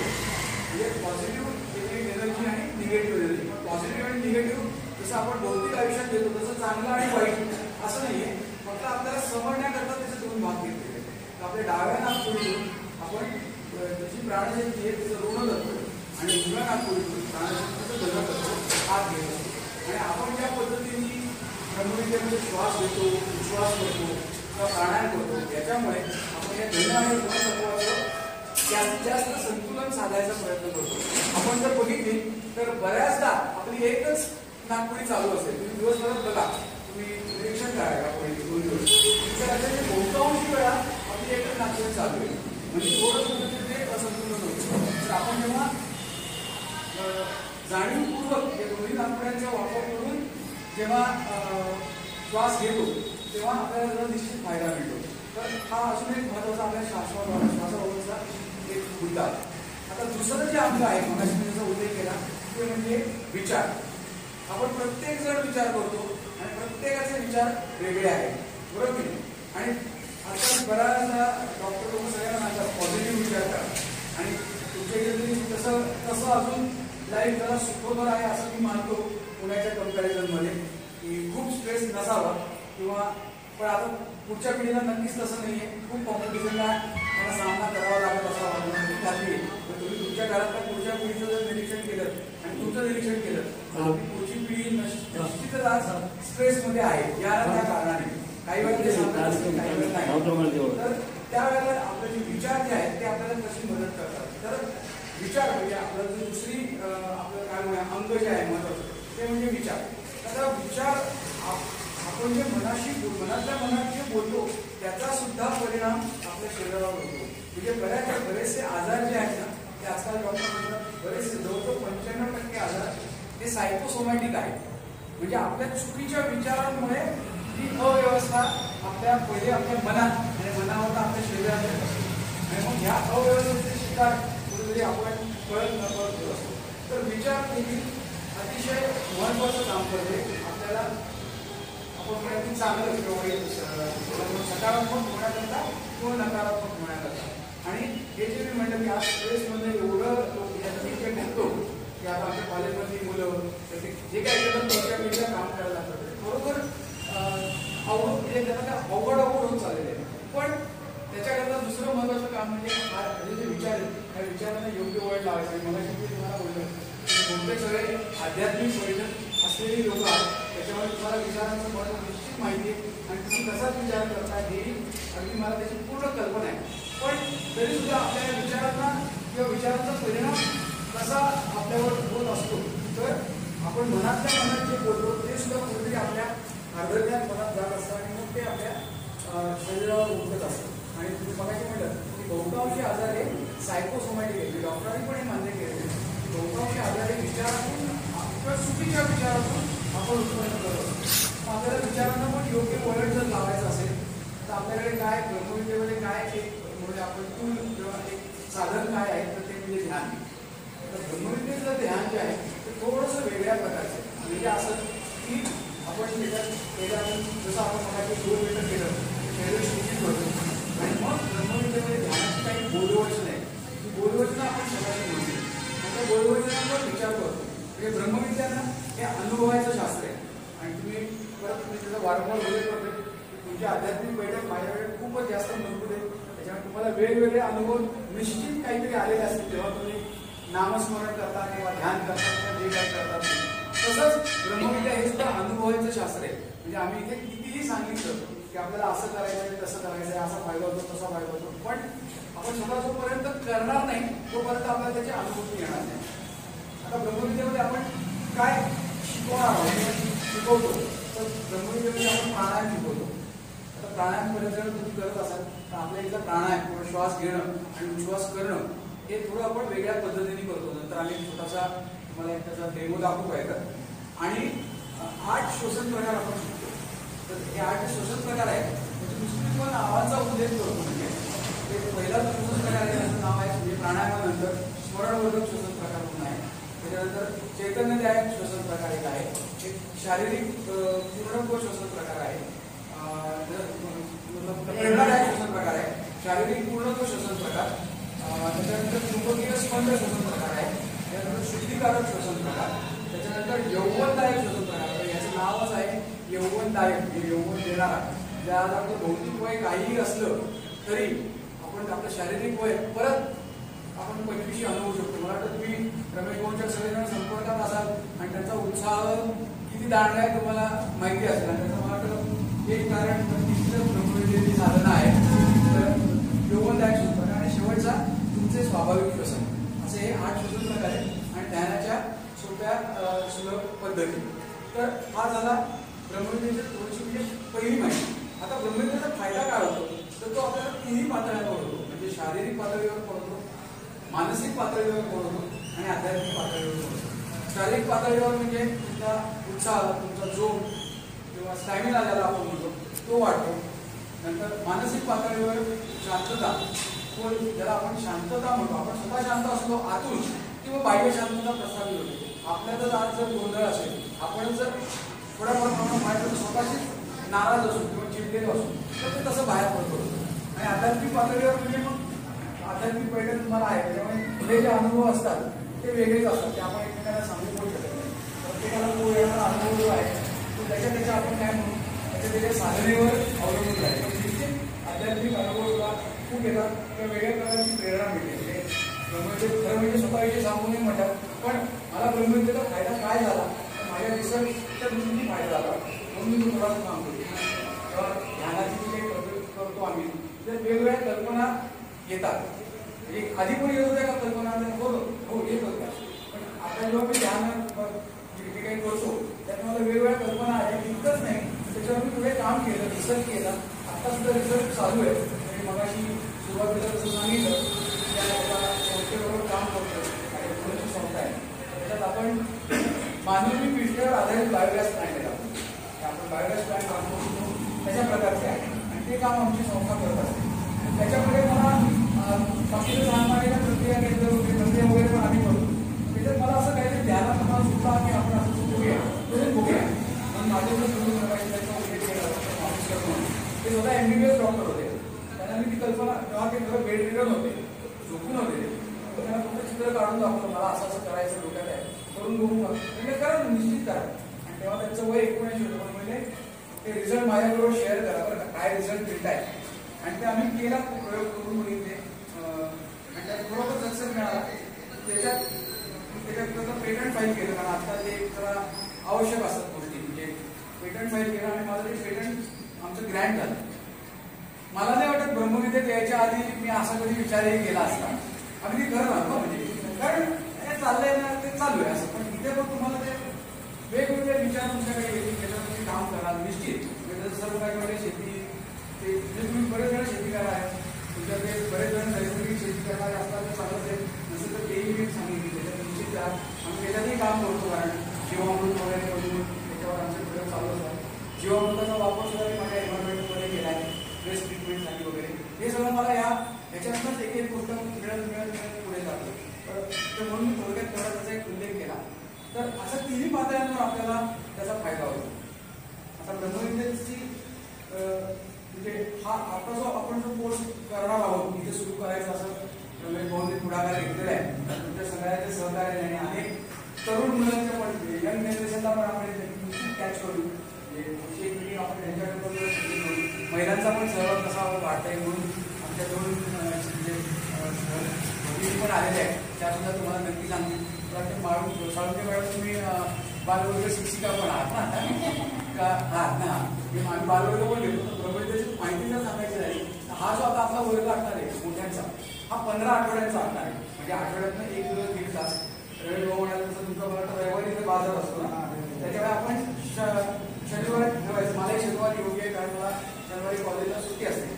म्हणजे पॉझिटिव्ह एनर्जी आणि निगेटिव्ह एनर्जी. पॉझिटिव्ह आणि निगेटिव्ह जसं आपण भौतिक आयुष्यात घेतो तसं चांगलं आणि वाईट असं नाही आहे. फक्त आपल्याला समजण्याकरता त्याचे 2 भाग घेतलेले आहेत. तर आपल्या डाव्या नाकपुडीतून आपण त्याची प्राणशक्ती आहे तिचं ऋणतत्व आणि उजव्या नाकपुडीतून प्राणशक्तीचं धनतत्व हात घेतो. आणि आपण ज्या पद्धतीने ब्रह्मविद्येमध्ये श्वास घेतो, विश्वास करतो किंवा प्राणायाम करतो, याच्यामुळे आपण या धन आणि ऋणतत्वाचं जास्तीत जास्त संतुलन साधायचा प्रयत्न करतो. आपण जर बघितली तर बऱ्याचदा आपली एकच नाकपुडी चालू असेल. तुम्ही दिवसभरात बघा, तुम्ही निरीक्षण करा का पहिली 2 दिवस, तर अशा बहुतांशी वेळा आपली एकच नाकपुडी चालू आहे. म्हणजे थोडं ते असंतुलन होतं. तर आपण जेव्हा जाणीवपूर्वक या 2 नाकपुड्यांचा वापर करून जेव्हा श्वास घेतो तेव्हा आपल्याला जरा निश्चित फायदा मिळतो. तर हा अजून एक महत्त्वाचा आपल्या श्वासाबाबतचा एक मुद्दा. आता दुसरं जे अंग आहे, मगाशी मी त्याचा उल्लेख केला, ते म्हणजे विचार. आपण प्रत्येक जण विचार करतो आणि प्रत्येकाचे विचार वेगळे आहेत, बरोबर की. आणि आता बऱ्याचदा डॉक्टर लोक सगळ्यांना सांगतात पॉझिटिव्ह विचार करा. आणि तुमच्या इथे तसं अजून लाईफ जरा सुखकर आहे असं मी मानतो पुण्याच्या कंपॅरिझनमध्ये, की खूप स्ट्रेस नसावा किंवा. पण आता पुढच्या पिढीला नक्कीच तसं नाही आहे. खूप कॉम्पिटिशनला मला सामना करावा लागत असावा म्हणून खात्री आहे. तर तुम्ही तुमच्या घरातल्या पुढच्या पिढीचं जर निरीक्षण केलं आणि तुमचं निरीक्षण केलं तर आपली पुढची पिढी निश्चितच आज स्ट्रेसमध्ये आहे या त्या कारणाने. काही वेळेला ते सांगतात, काही वेळेला नाही. तर त्यावेळेला आपले जे विचार जे आहेत ते आपल्याला कशी मदत करतात. तर विचार म्हणजे आपलं जे दुसरी आपलं काय म्हणूया अंग जे आहे महत्त्वाचं ते म्हणजे विचार. आता विचार आपण जे मनातल्या मनात जे बोलतो त्याचा सुद्धा परिणाम आपल्या शरीरावर होतो. म्हणजे बरेचसे आजार जे आहेत ना ते आजकाल डॉक्टर म्हणतात बरेचसे जवळजवळ 95% आजार ते सायकोसोमॅटिक आहेत. म्हणजे आपल्या चुकीच्या विचारांमुळे ही अव्यवस्था पहिले आपल्या मनात आणि मनावर आपल्या शरीरात असते. आणि मग ह्या अव्यवस्थेचे शिकार कुठेतरी आपण कळत न कळत असतो. तर विचार देखील अतिशय महत्त्वाचं काम करते. आपल्याला आपण प्रयत्न चांगलं किंवा सकारात्मक होण्याकरता किंवा नकारात्मक होण्याकरता. आणि हे जे मी म्हटलं की आज स्ट्रेसमध्ये एवढं जे म्हणतो की आता आमच्या कॉलेजमधली मुलं जे काही करतात त्यांच्या पिढीला काम करायला लागतं बरोबर म्हणजे त्यांना अवघड होत चाललेलं आहे. पण त्याच्याकरता दुसरं महत्त्वाचं काम म्हणजे हे जे विचार आहेत त्या विचारांना योग्य वळण लावायचं. आणि मला शेवटी तुम्हाला बोललं कोणते सगळे आध्यात्मिक वैध असलेली लोक आहेत त्याच्यामुळे तुम्हाला विचारांचं महत्त्व निश्चित माहिती आहे आणि तुम्ही कसाच विचार करता हे अगदी मला त्याची पूर्ण कल्पना आहे. पण तरीसुद्धा आपल्या विचारांना किंवा विचारांचा परिणाम कसा आपल्यावर होत असतो. तर आपण मनातल्या मनात जे बोलतो ते सुद्धा कुठेतरी आपल्या अर्धज्ञान मनात जात असतं आणि मग ते आपल्या शरीरावर उठत असतं. आणि तुम्ही मगाशी म्हटलं की बहुतांशी आजार हे सायकोसोमॅटिक आहे. डॉक्टरांनी पण हे मान्य केलेले आहे. बहुतांशी आजार हे विचारातून किंवा चुकीच्या विचारातून आपण उत्पन्न करत असतो. आपल्याला विचारांना पण योग्य वळण जर लावायचं असेल तर आपल्याकडे काय ब्रह्मविद्येमध्ये काय एक म्हणजे आपण टूल किंवा एक साधन काय आहे तर ते म्हणजे ध्यान. तर ब्रह्मविद्येचं ध्यान जे आहे ते थोडंसं वेगळ्या प्रकारचं म्हणजे असं की आपण त्याच्यात जसं आपण मगाशी 2 मिनिटं केलं शरीर शिक्षित होतं आणि मग ब्रह्मविद्येमध्ये ध्यानाची काही बोधवचन आहे. ती बोधवचनं आपण स्वतःची म्हणतो. त्या बोधवचनावर विचार करतो. म्हणजे ब्रह्मविद्यानं हे अनुभवायचं शास्त्र आहे. आणि तुम्ही परत त्याचा वारंवार उल्लेख करतो तुमची आध्यात्मिक बैठक माझ्याकडे खूपच जास्त मजबूत आहे. त्याच्यामुळे तुम्हाला वेगवेगळे अनुभव निश्चित काहीतरी आलेले असतील जेव्हा तुम्ही नामस्मरण करता किंवा ध्यान करता किंवा जे काही करतात. तसंच ब्रह्मविद्या हे सुद्धा अनुभवायचं शास्त्र आहे. म्हणजे आम्ही इथे कितीही सांगितलं की आपल्याला असं करायचं आहे, तसं करायचं आहे, असा फायदा होतो, तसा फायदा होतो, पण आपण स्वतः जोपर्यंत करणार नाही तोपर्यंत आपल्याला त्याची अनुभूती येणार नाही. आता ब्रह्मविद्येमध्ये आपण काय शिकवणार आहोत, शिकवतो तर ब्रह्मविद्येमध्ये आपण प्राणायाम शिकवतो. आता प्राणायाम जर तुम्ही करत असाल तर आपल्या इथलं प्राणायाम किंवा श्वास घेणं आणि उच्छ्वास करणं हे थोडं आपण वेगळ्या पद्धतीने करतो. नंतर आम्ही छोटासा तुम्हाला एक त्याचा डेमो दाखवू आहे. आणि 8 श्वसन प्रकार आपण शिकतो. तर हे 8 श्वसन प्रकार आहेत. म्हणजे नुसती पण नावाचा उल्लेख करतो. म्हणजे पहिला श्वसन प्रकार आहे त्याचं नाव आहे म्हणजे प्राणायामानंतर स्मरणवर्धक श्वसन प्रकार म्हणून आहे. त्याच्यानंतर चैतन्यदायक श्वसन प्रकार एक आहे. एक शारीरिक पूर्णत्व श्वसन प्रकार आहे. प्रेरणादायक श्वसन प्रकार आहे. शारीरिक पूर्णत्व श्वसन प्रकार. त्याच्यानंतर चुंबकीय स्पंद श्वसन प्रकार आहे. त्यानंतर शुद्धीकारक श्वसन प्रकार. त्याच्यानंतर यौवनदायक श्वसन प्रकार. याचं नावच आहे यौवनदायक, म्हणजे यौवन देणारा. ज्या आज आपलं भौतिक वय काहीही असलं तरी आपण आपलं शारीरिक वय परत आपण 25 अनुभवू शकतो. मला वाटतं तुम्ही रमेश भाऊंच्या सगळेजण संपर्कात असाल आणि त्यांचा उत्साह किती दांडगा आहे तुम्हाला माहिती असेल. आणि त्याचं मला वाटतं एक कारण ब्रह्मविद्येची साधना आहे. तर यौवनदायक श्वसन प्रकार आणि शेवटचा तुमचे स्वाभाविक श्वसन, असे हे 8 श्वसन प्रकार आहेत आणि ध्यानाच्या सोप्या सुलभ पद्धती. तर हा झाला ब्रह्मविद्येची थोडीशी म्हणजे पहिली माहिती. आता ब्रह्मविद्येचा फायदा काय होतो तर तो आपल्याला तिन्ही पातळ्यांवर होतो. म्हणजे शारीरिक पातळीवर पडतो, मानसिक पातळीवर पडतो आणि आध्यात्मिक पातळीवर पडतो. शारीरिक पातळीवर म्हणजे तुमचा उत्साह, तुमचा जोम किंवा स्टॅमिना ज्याला आपण म्हणतो तो वाढतो. नंतर मानसिक पातळीवर शांतता, ज्याला आपण शांतता म्हणतो. आपण स्वतः शांत असतो आतून किंवा बाह्य शांतता प्रस्थापित होते. आपल्यातच आज जर गोंधळ असेल, आपण जर थोड्याफार प्रमाणात स्वतःशी नाराज असू किंवा चिडलेलो असू तर ते तसं बाहेर पडतो. आणि आध्यात्मिक पातळीवर म्हणजे मग आध्यात्मिक पैठण तुम्हाला आहे, त्याच्यामुळे पुढे जे अनुभव असतात ते वेगळेच असतात. ते आपण एकमेकांना सांगू पण शकत नाही. प्रत्येकाला तो येणारा अनुभव जो आहे तो त्याच्या आपण काय म्हणू त्याच्या साधनेवर अवलंबून आहे. निश्चित आध्यात्मिक अनुभव तुला खूप येतात किंवा वेगळ्या प्रकारची प्रेरणा मिळते. ब्रह्मविद्येत खरं म्हणजे स्वतःविषयी सांगू नये म्हणतात, पण मला ब्रह्मविद्येचा फायदा काय झाला तर माझ्या रिसर्चच्या दृष्टीने फायदा झाला. म्हणून मी थोडासा सांगतो. तेव्हा ध्यानाची जी काही पद्धत करतो आम्ही तर वेगवेगळ्या कल्पना येतात. म्हणजे आधी कोणी येत होत्या का कल्पना हो येत होत्या, पण आता जेव्हा मी ध्यान जे काही करतो त्यात मला वेगवेगळ्या कल्पना आहेत. इतकंच नाही, त्याच्यावर मी पुढे काम केलं, रिसर्च केला. आता सुद्धा रिसर्च चालू आहे. म्हणजे मगाशी सुरुवातीला जसं सांगितलं त्या संस्थेबरोबर काम करतो आणि संस्था आहे. त्याच्यात आपण मानवी पिष्टावर आधारित बायोगॅस प्लांट आहे. आपण बायोगॅस प्लांट काम करतो त्याच्या प्रकारचे आहे आणि ते काम आमची संस्था करत असते. त्याच्यामध्ये मला बाकीचं लहानपणीच्या प्रक्रिया केंद्र वगैरे प्रक्रिया वगैरे पण आम्ही करतो. त्याच्यात मला असं काहीतरी ध्यानात मला सुद्धा की आपण असं बघूया तरी बघूया. म्हणून माझे जो सुरू करायचं त्याचा उल्लेख केला ऑफिसर म्हणून ते स्वतः MBBS डॉक्टर होते. त्यांना मी ती कल्पना तेव्हा ते खरं बेड रिडन होते, झोपून होते. त्यांना फक्त चित्र काढून दाखवलं मला असं असं करायचं डोक्यात आहे करून बघू का म्हणजे करा निश्चित करा. आणि तेव्हा त्यांचं वय 19 होतं. म्हणजे ते रिझल्ट माझ्याबरोबर शेअर करा बरं का काय रिझल्ट मिळत आहे. आणि ते आम्ही केला प्रयोग करून बघितले आणि त्यात बरोबर सक्सेस मिळाला. त्याच्यात त्याचं पेटंट फाईल केलं. कारण आता ते जरा आवश्यक असतात गोष्टी. म्हणजे पेटंट फाईल केलं आणि माझं ते पेटंट आमचं ग्रँट झालं. मला नाही वाटत ब्रह्मविद्येत यायच्या आधी मी असा कधी विचारही केला असता. अगदी खरं सांगतो म्हणजे कारण हे चाललंय ना ते चालू आहे असं. पण इथे पण तुम्हाला ते वेगवेगळे विचार तुमच्याकडे येतील त्याच्यावर तुम्ही काम करा निश्चित. म्हणजे सर्व काही शेती ते तुम्ही बरेच जण शेती करा आहे तुमच्याकडे बरेच जण नैसर्गिक शेती करणारे असतात तर चालत आहे. नसेल तर तेही मी सांगितली त्याच्यात निश्चित करा. आम्ही त्याच्यातही काम करतो. कारण जीवामृत वगैरे करून त्याच्यावर आमचे प्रयोग चालू असतात. जीवामृताचा वापर सुद्धा मी माझ्या एन्व्हायरमेंटमध्ये केला आहे वेस्ट ट्रीटमेंटसाठी वगैरे. हे सगळं मला याच्यातूनच एक एक गोष्ट मिळत पुढे जातो. तर म्हणून मी थोडक्यात तेवढा त्याचा एक उल्लेख केला. तर अशा तिन्ही पातळ्यांवर आपल्याला त्याचा फायदा होतो. आता ब्रह्मविद्येची म्हणजे हा आता जो आपण जो कोर्स करणार आहोत इथे सुरू करायचा असं रमेश भाऊंनी पुढाकार घेतलेला आहे. तुमच्या सगळ्यांचे सहकार्य आणि अनेक तरुण मुलांच्या पण यंग जनरेशनला पण आपण कॅच करू. म्हणजे एक मिनिट आपण त्यांच्याकडे करू. महिलांचा पण सहभाग कसा वाटतंय म्हणून आमच्या दोन भगिनी पण आलेल्या आहेत त्यासुद्धा तुम्हाला नक्की सांगतील. मला ते साळुंके मॅडम तुम्ही बालवर्ग शिक्षिका पण आहात ना. काळात ना मी बालवर्ग पण घेतो, तर ब्रह्मविद्येची माहिती जर सांगायची झाली तर हा जो आता आपला वर्ग असणार आहे मोठ्यांचा, हा 15 आठवड्यांचा असणार आहे. म्हणजे आठवड्यातनं 1 दिवस 1.5 तास. रविवार म्हणाल तसं तुमचा मला रविवारी इथे बाजार असतो ना, त्याच्यामुळे आपण शनिवारी ठेवायचं. मलाही शनिवारी योग्य आहे, कारण मला शनिवारी कॉलेजला सुट्टी असते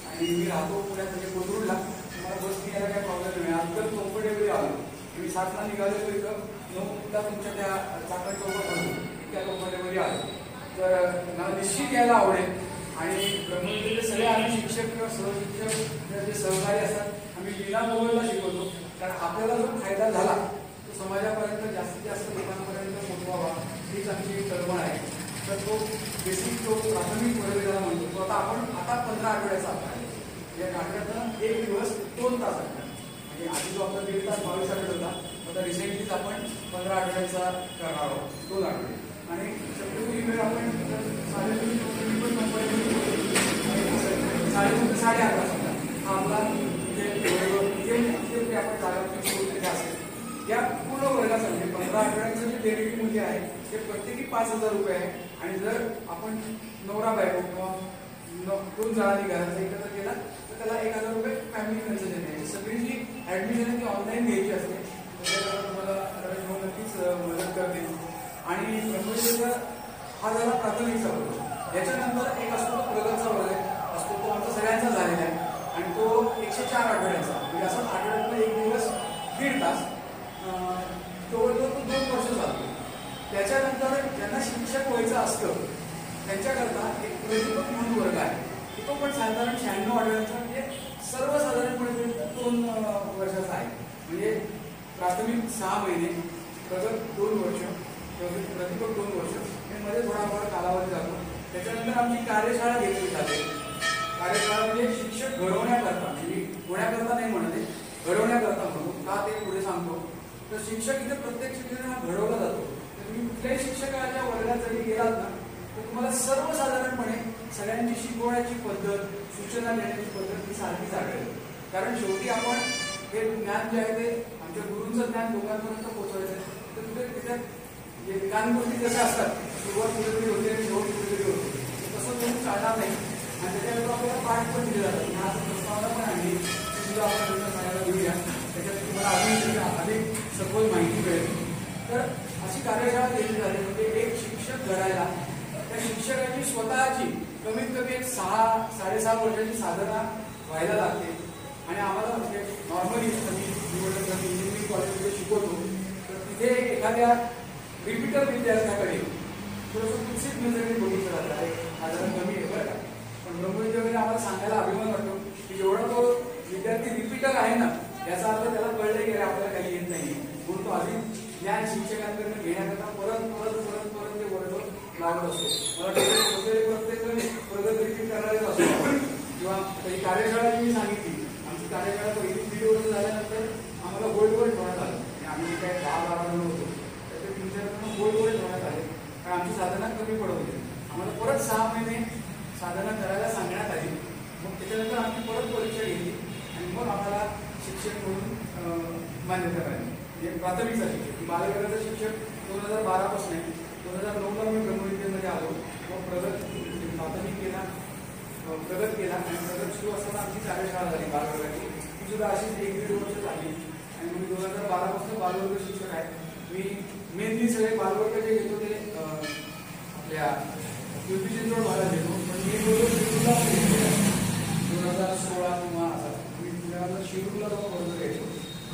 आणि मी राहतो पुण्यात, म्हणजे कोथरूडला. मला बस यायला काही प्रॉब्लेम नाही. अगदी कम्फर्टेबली आलो. मी 7ला निघालेलो इथं, 9ला तुमच्या त्या चाकण चौकात आलो, त्या कम्फर्टेबली आलो. तर मला निश्चित यायला आवडेल. आणि ब्रह्मविद्येचे सगळे आम्ही शिक्षक किंवा सहशिक्षक जे सहकारी असतात आम्ही विना मोबाईलला शिकवतो, कारण आपल्याला जो फायदा झाला तो समाजापर्यंत जास्तीत जास्त लोकांपर्यंत पोहोचवावा हीच आमची कल्पना आहे. तर तो बेसिक जो प्राथमिक वर्ग ज्याला म्हणतो तो आता 15 आठवड्याचा आहे. या आठवड्यातनं 1 दिवस 2 तास असतात. म्हणजे आधी जो आपला 1.5 तास 22 आठवडे होता, आता रिसेंटलीच आपण 15 आठवड्याचा करणार आहोत, 2 आठवडे. आणि शक्यतो ही वेळ आपण 3:30 ते 11:30 समजा हा आपला जे आपण जागा असेल या पूर्ण वर्गासाठी 15 आठवड्यांचं जे डेबिट मूल्य आहे ते प्रत्येकी 5,000 रुपये आहे. आणि जर आपण नवरा बायको किंवा 2 जणांनी घराचा एकत्र केला तर त्याला 1,000 रुपये फॅमिली कन्सेशन द्यायची. सगळी जी ऍडमिशन आहे ती ऑनलाईन घ्यायची असते, त्याच्याकडे तुम्हाला रमेश नक्कीच मदत करते. आणि ब्रह्मविद्येचा हा झाला प्राथमिकचा वर्ग. याच्यानंतर एक असतो तो प्रगतचा वर्ग असतो, तो आमचा सगळ्यांचा झालेला आहे आणि तो 104 आठवड्याचा. म्हणजे असं आठवड्यातनं 1 दिवस 1.5 तास जवळजवळ तो 2 वर्ष चालतो. त्याच्यानंतर ज्यांना शिक्षक व्हायचं असतं त्यांच्याकरता एक प्रतिपक म्हणून वर्ग आहे, तो पण साधारण 96 आठवड्यांचा, म्हणजे सर्वसाधारणपणे 2 वर्षाचा आहे. म्हणजे प्राथमिक 6 महिने, प्रगत 2 वर्ष, प्रतिपक 2 वर्ष, हे मध्ये थोडाफार कालावधी जातो. त्याच्यानंतर आमची कार्यशाळा घेतली जाते. कार्यशाळा म्हणजे शिक्षक घडवण्याकरता, म्हणजे होण्याकरता नाही म्हणते, घडवण्याकरता म्हणून का ते पुढे सांगतो. तर शिक्षक इथे प्रत्येक शिक्षकांना घडवला जातो. तर तुम्ही कुठल्याही शिक्षकाच्या वर्गात जरी गेलात ना तर तुम्हाला सर्वसाधारणपणे सगळ्यांची शिकवण्याची पद्धत, सूचना देण्याची पद्धत ही सारखीच आढळेल. कारण शेवटी आपण हे ज्ञान जे आहे ते आमच्या गुरूंचं ज्ञान लोकांपर्यंत पोहोचवायचं आहे. तर तिथे त्याच्यात काही गोष्टी जशा असतात, सुरुवात कुठेतरी होते आणि शेवट कुठेतरी होते, तसं तुम्ही चालणार नाही. आणि त्याच्यानंतर आपल्याला पाठ पण दिले जातात. हा प्रस्तावना पण आणली सुद्धा आपण सांगायला घेऊया, त्याच्यात तुम्हाला अधिक सखोल माहिती मिळेल. तर अशी कार्यशाळा केली जाते. म्हणजे एक शिक्षक घडायला त्या शिक्षकाची स्वतःची कमीत कमी एक 6-6.5 वर्षाची साधना व्हायला लागते. आणि आम्हाला म्हणजे नॉर्मली इंजिनिअरिंग कॉलेजमध्ये शिकवतो, तर तिथे एखाद्या रिपीटर विद्यार्थ्याकडे थोडंसं कुत्सित नजरेने बघितलं जातं, आहे साधारण कमी आहे बरं का. पण ब्रह्मविद्येमध्ये आम्हाला सांगायला अभिमान वाटतो की जेवढा तो विद्यार्थी रिपीटर आहे ना, याचा अर्थ त्याला कळलं की आपल्याला काही येत नाही, म्हणून तो अधिक ज्ञान शिक्षकांकडून घेण्याकरता परत ते वर्ग लागत असतो. मला प्रत्येक प्रगत रिपीट करणारेच असतो. किंवा काही कार्यशाळा जी मी सांगितली, आमची कार्यशाळा पहिली 1.5 वर्ष झाल्यानंतर आम्हाला गोल्डवर ठेवण्यात आलं. आम्ही काय 10-12 जण होतो, तर ते तुमच्याकडून गोल्डवर ठेवण्यात आले, कारण आमची साधना कमी पडत होती. आम्हाला परत 6 महिने साधना करायला सांगण्यात आली. मग त्याच्यानंतर आम्ही परत परीक्षा घेतली आणि मग आम्हाला शिक्षक म्हणून मान्यता मिळाली. म्हणजे प्राथमिकचा शिक्षक, बालवर्गाचा शिक्षक 2012 पासून आहे. 2009ला मी ब्रह्मविद्येमध्ये आलो. मग प्राथमिक केला, प्रगत केला आणि प्रगत सुरू असताना आमची कार्यशाळा झाली बालवर्गाची. ती सुद्धा अशीच 1-1.5 वर्ष झाली. आणि मी 2012 पासून बालवर्ग शिक्षक आहे. मी मेनली सगळे बालवर्ग जे घेतो ते आपल्या पिंपरी-चिंचवड भागात घेतो, पण मी 2016 किंवा असा मी पुण्याला शिरूरला जाऊन वर्ग घ्यायचो.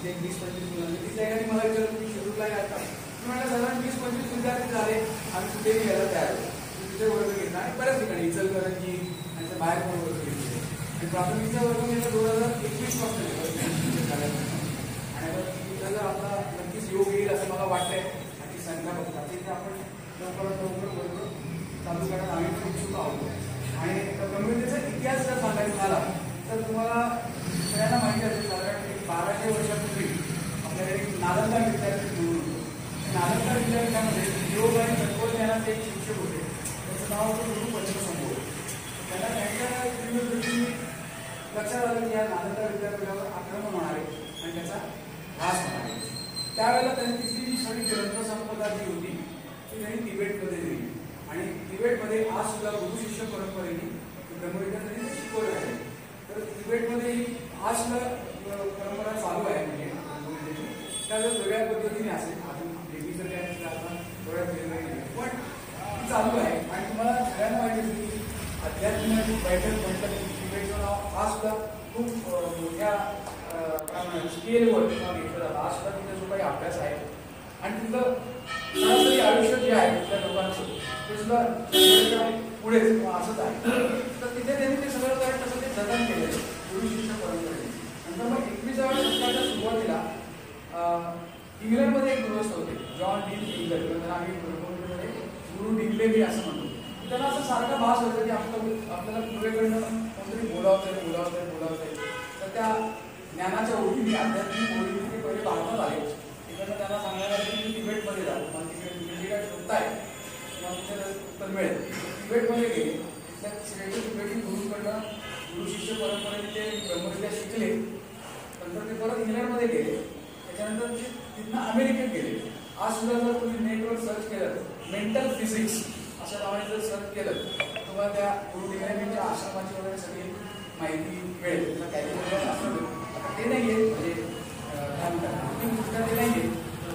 ते 20-25 मुलांनी तिथल्या एखादी मला विचारलं की शिरूरला येतात, मला साधारण 20-25 विद्यार्थी झाले आणि तिथे घ्यायला तयार होतो. तिथे वर्ग घेतला आणि बऱ्याच ठिकाणी इचलकरंजी आणि बाहेर पण वर्ग घेतले. आणि प्राथमिकचा वर्ग मी 2021 पासून आणि तिथं जर आपला नक्कीच योग येईल असं मला वाटतंय. आणि संख्या बघतात तिथे आपण लवकरात लवकर वर्ग चालू करण्यात आम्ही पण उत्सुक आहोत. आणि ब्रह्मविद्येचा इतिहास जर सांगायचा झाला तर तुम्हाला सगळ्यांना माहिती असेल, साधारण 1200 वर्षापूर्वी आपल्याकडे एक नालंदा विद्यापीठ म्हणून होतं. नालंदा विद्यापीठामध्ये योग आणि तत्वज्ञानाचे एक शिक्षक होते, त्याचं नाव होतं गुरु पंचसंभव. त्यांना त्यांच्या दृष्टीने लक्षात आलं की या नालंदा विद्यापीठावर आक्रमण होणार आहे आणि त्याचा ह्रास होणार आहे. त्यावेळेला त्यांनी तिथली जी सगळी ग्रंथसंपदा जी होती ती त्यांनी तिबेटमध्ये दिली आणि तिबेटमध्ये आज सुद्धा गुरु शिष्य परंपरेने ब्रह्मविद्यासाठी ते शिकवलं आहे. तर तिबेटमध्ये आज सुद्धा परंपरा चालू आहे, म्हणजे ब्रह्मविद्याची त्यावेळेस वेगळ्या पद्धतीने असेल. अजून देवीचं काय आपण थोड्या वेगवेगळे पण ती चालू आहे. आणि तुम्हाला सगळ्यांना माहिती आहे की आध्यात्मिक बैठक म्हटलं की तिबेटचं नाव आज सुद्धा खूप मोठ्या स्केलवर घेतलं जातं. आज सुद्धा तिथे जो काही अभ्यास आहे आणि तिथलं सरासरी आयुष्य जे आहे त्या लोकांचं ते सुद्धा पुढेच असंच आहे. तर तिथे त्यांनी ते सगळं काय तसं ते जतन केलं गुरु शिष्य परंपरेने. नंतर मग 21व्या शतकाच्या सुरुवातीला इंग्लंडमध्ये एक गृहस्थ होते, जॉन डी इंग्लंड. त्यांना आम्ही ब्रह्मविद्येमध्ये गुरु डिंगलेबी असं म्हणतो. त्यांना असं सारखा भास होतं की आपल्याला पूर्वेकडनं कोणतरी बोलावतंय. तर त्या ज्ञानाच्या ओळखीने आध्यात्मिक ओळखीने ते पहिले भारतात आले. तिकडनं त्यांना सांगायला की तुम्ही तिबेटमध्ये जा, मला तिकडे जे काय शोधताय किंवा तुमचं उत्तर मिळेल. तिबेटमध्ये गेले. त्या श्रेष्ठ तिबेटी गुरुकडनं गुरु शिष्य परंपरेने ते ब्रह्मविद्या शिकले. नंतर ते परत इंग्लंडमध्ये गेले. त्याच्यानंतर ते तिथनं अमेरिकेत गेले. आज सुद्धा जर तुम्ही नेटवर सर्च केलं मेंटल फिजिक्स अशा नावाने जर सर्च केलं तुम्हाला त्या गुरु डिंगलेबीच्या आश्रमाची वगैरे सगळी माहिती मिळेल. त्याला कॅल्क्युलेटर असं ते नाही आहे, म्हणजे काय म्हणतात ती पुस्तकं ते नाही आहे,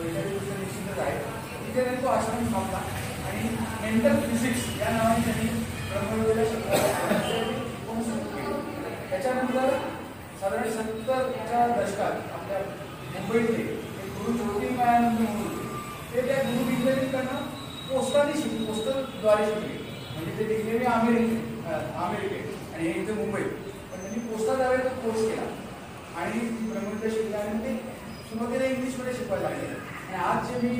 एखादी पुस्तकं निश्चितच आहे. तिथे त्यांनी तो आश्रम थांबला आणि मेंटल फिजिक्स या नावाने त्यांनी ब्रह्मविद्येला शिकवून सुरू केली. त्याच्यानंतर साधारण 70च्या दशकात आपल्या मुंबईतले गुरु ज्योतिर्मयानंद म्हणून ते त्या गुरु डिंगलेबीकडनं पोस्टलद्वारे शिकले. म्हणजे ते डिंगलेबी अमेरिकेत आणि हे इथे मुंबईत, पण त्यांनी पोस्टाद्वारे तो कोर्स केला आणि ब्रह्मविद्या शिकला. आणि ते सुरुवातीला इंग्लिशमध्ये शिकवायला लागले. आणि आज जे मी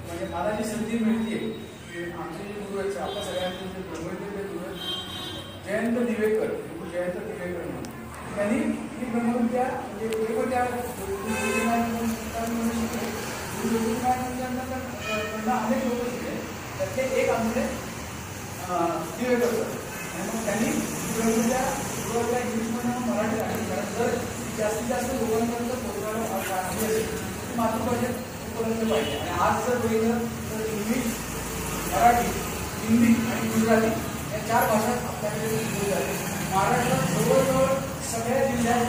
म्हणजे मला जी संधी मिळते की आमचे जे गुरु आहेत, आपल्या सगळ्यांचे जे ब्रह्मविद्येचे गुरु आहेत जयंत दिवेकर, जयंत दिवेकर म्हणून त्यांनी ही ब्रह्मविद्या म्हणजे ते पण त्या अनेक लोक शिकले. त्यातले एक आमचे दिवेकर सर. आणि मग त्यांनी ब्रह्मविद्या सुरुवातीला इंग्लिशमध्ये मराठी आणि जर जास्तीत जास्त लोकांपर्यंत पोहोचवायला असेल ती मातृभाषेत उपलब्ध पाहिजे. आणि आज जर बघितलं तर इंग्लिश, मराठी, हिंदी आणि गुजराती या 4 भाषा आपल्याकडे शिकवली जाते. महाराष्ट्रात जवळजवळ सगळ्या जिल्ह्यात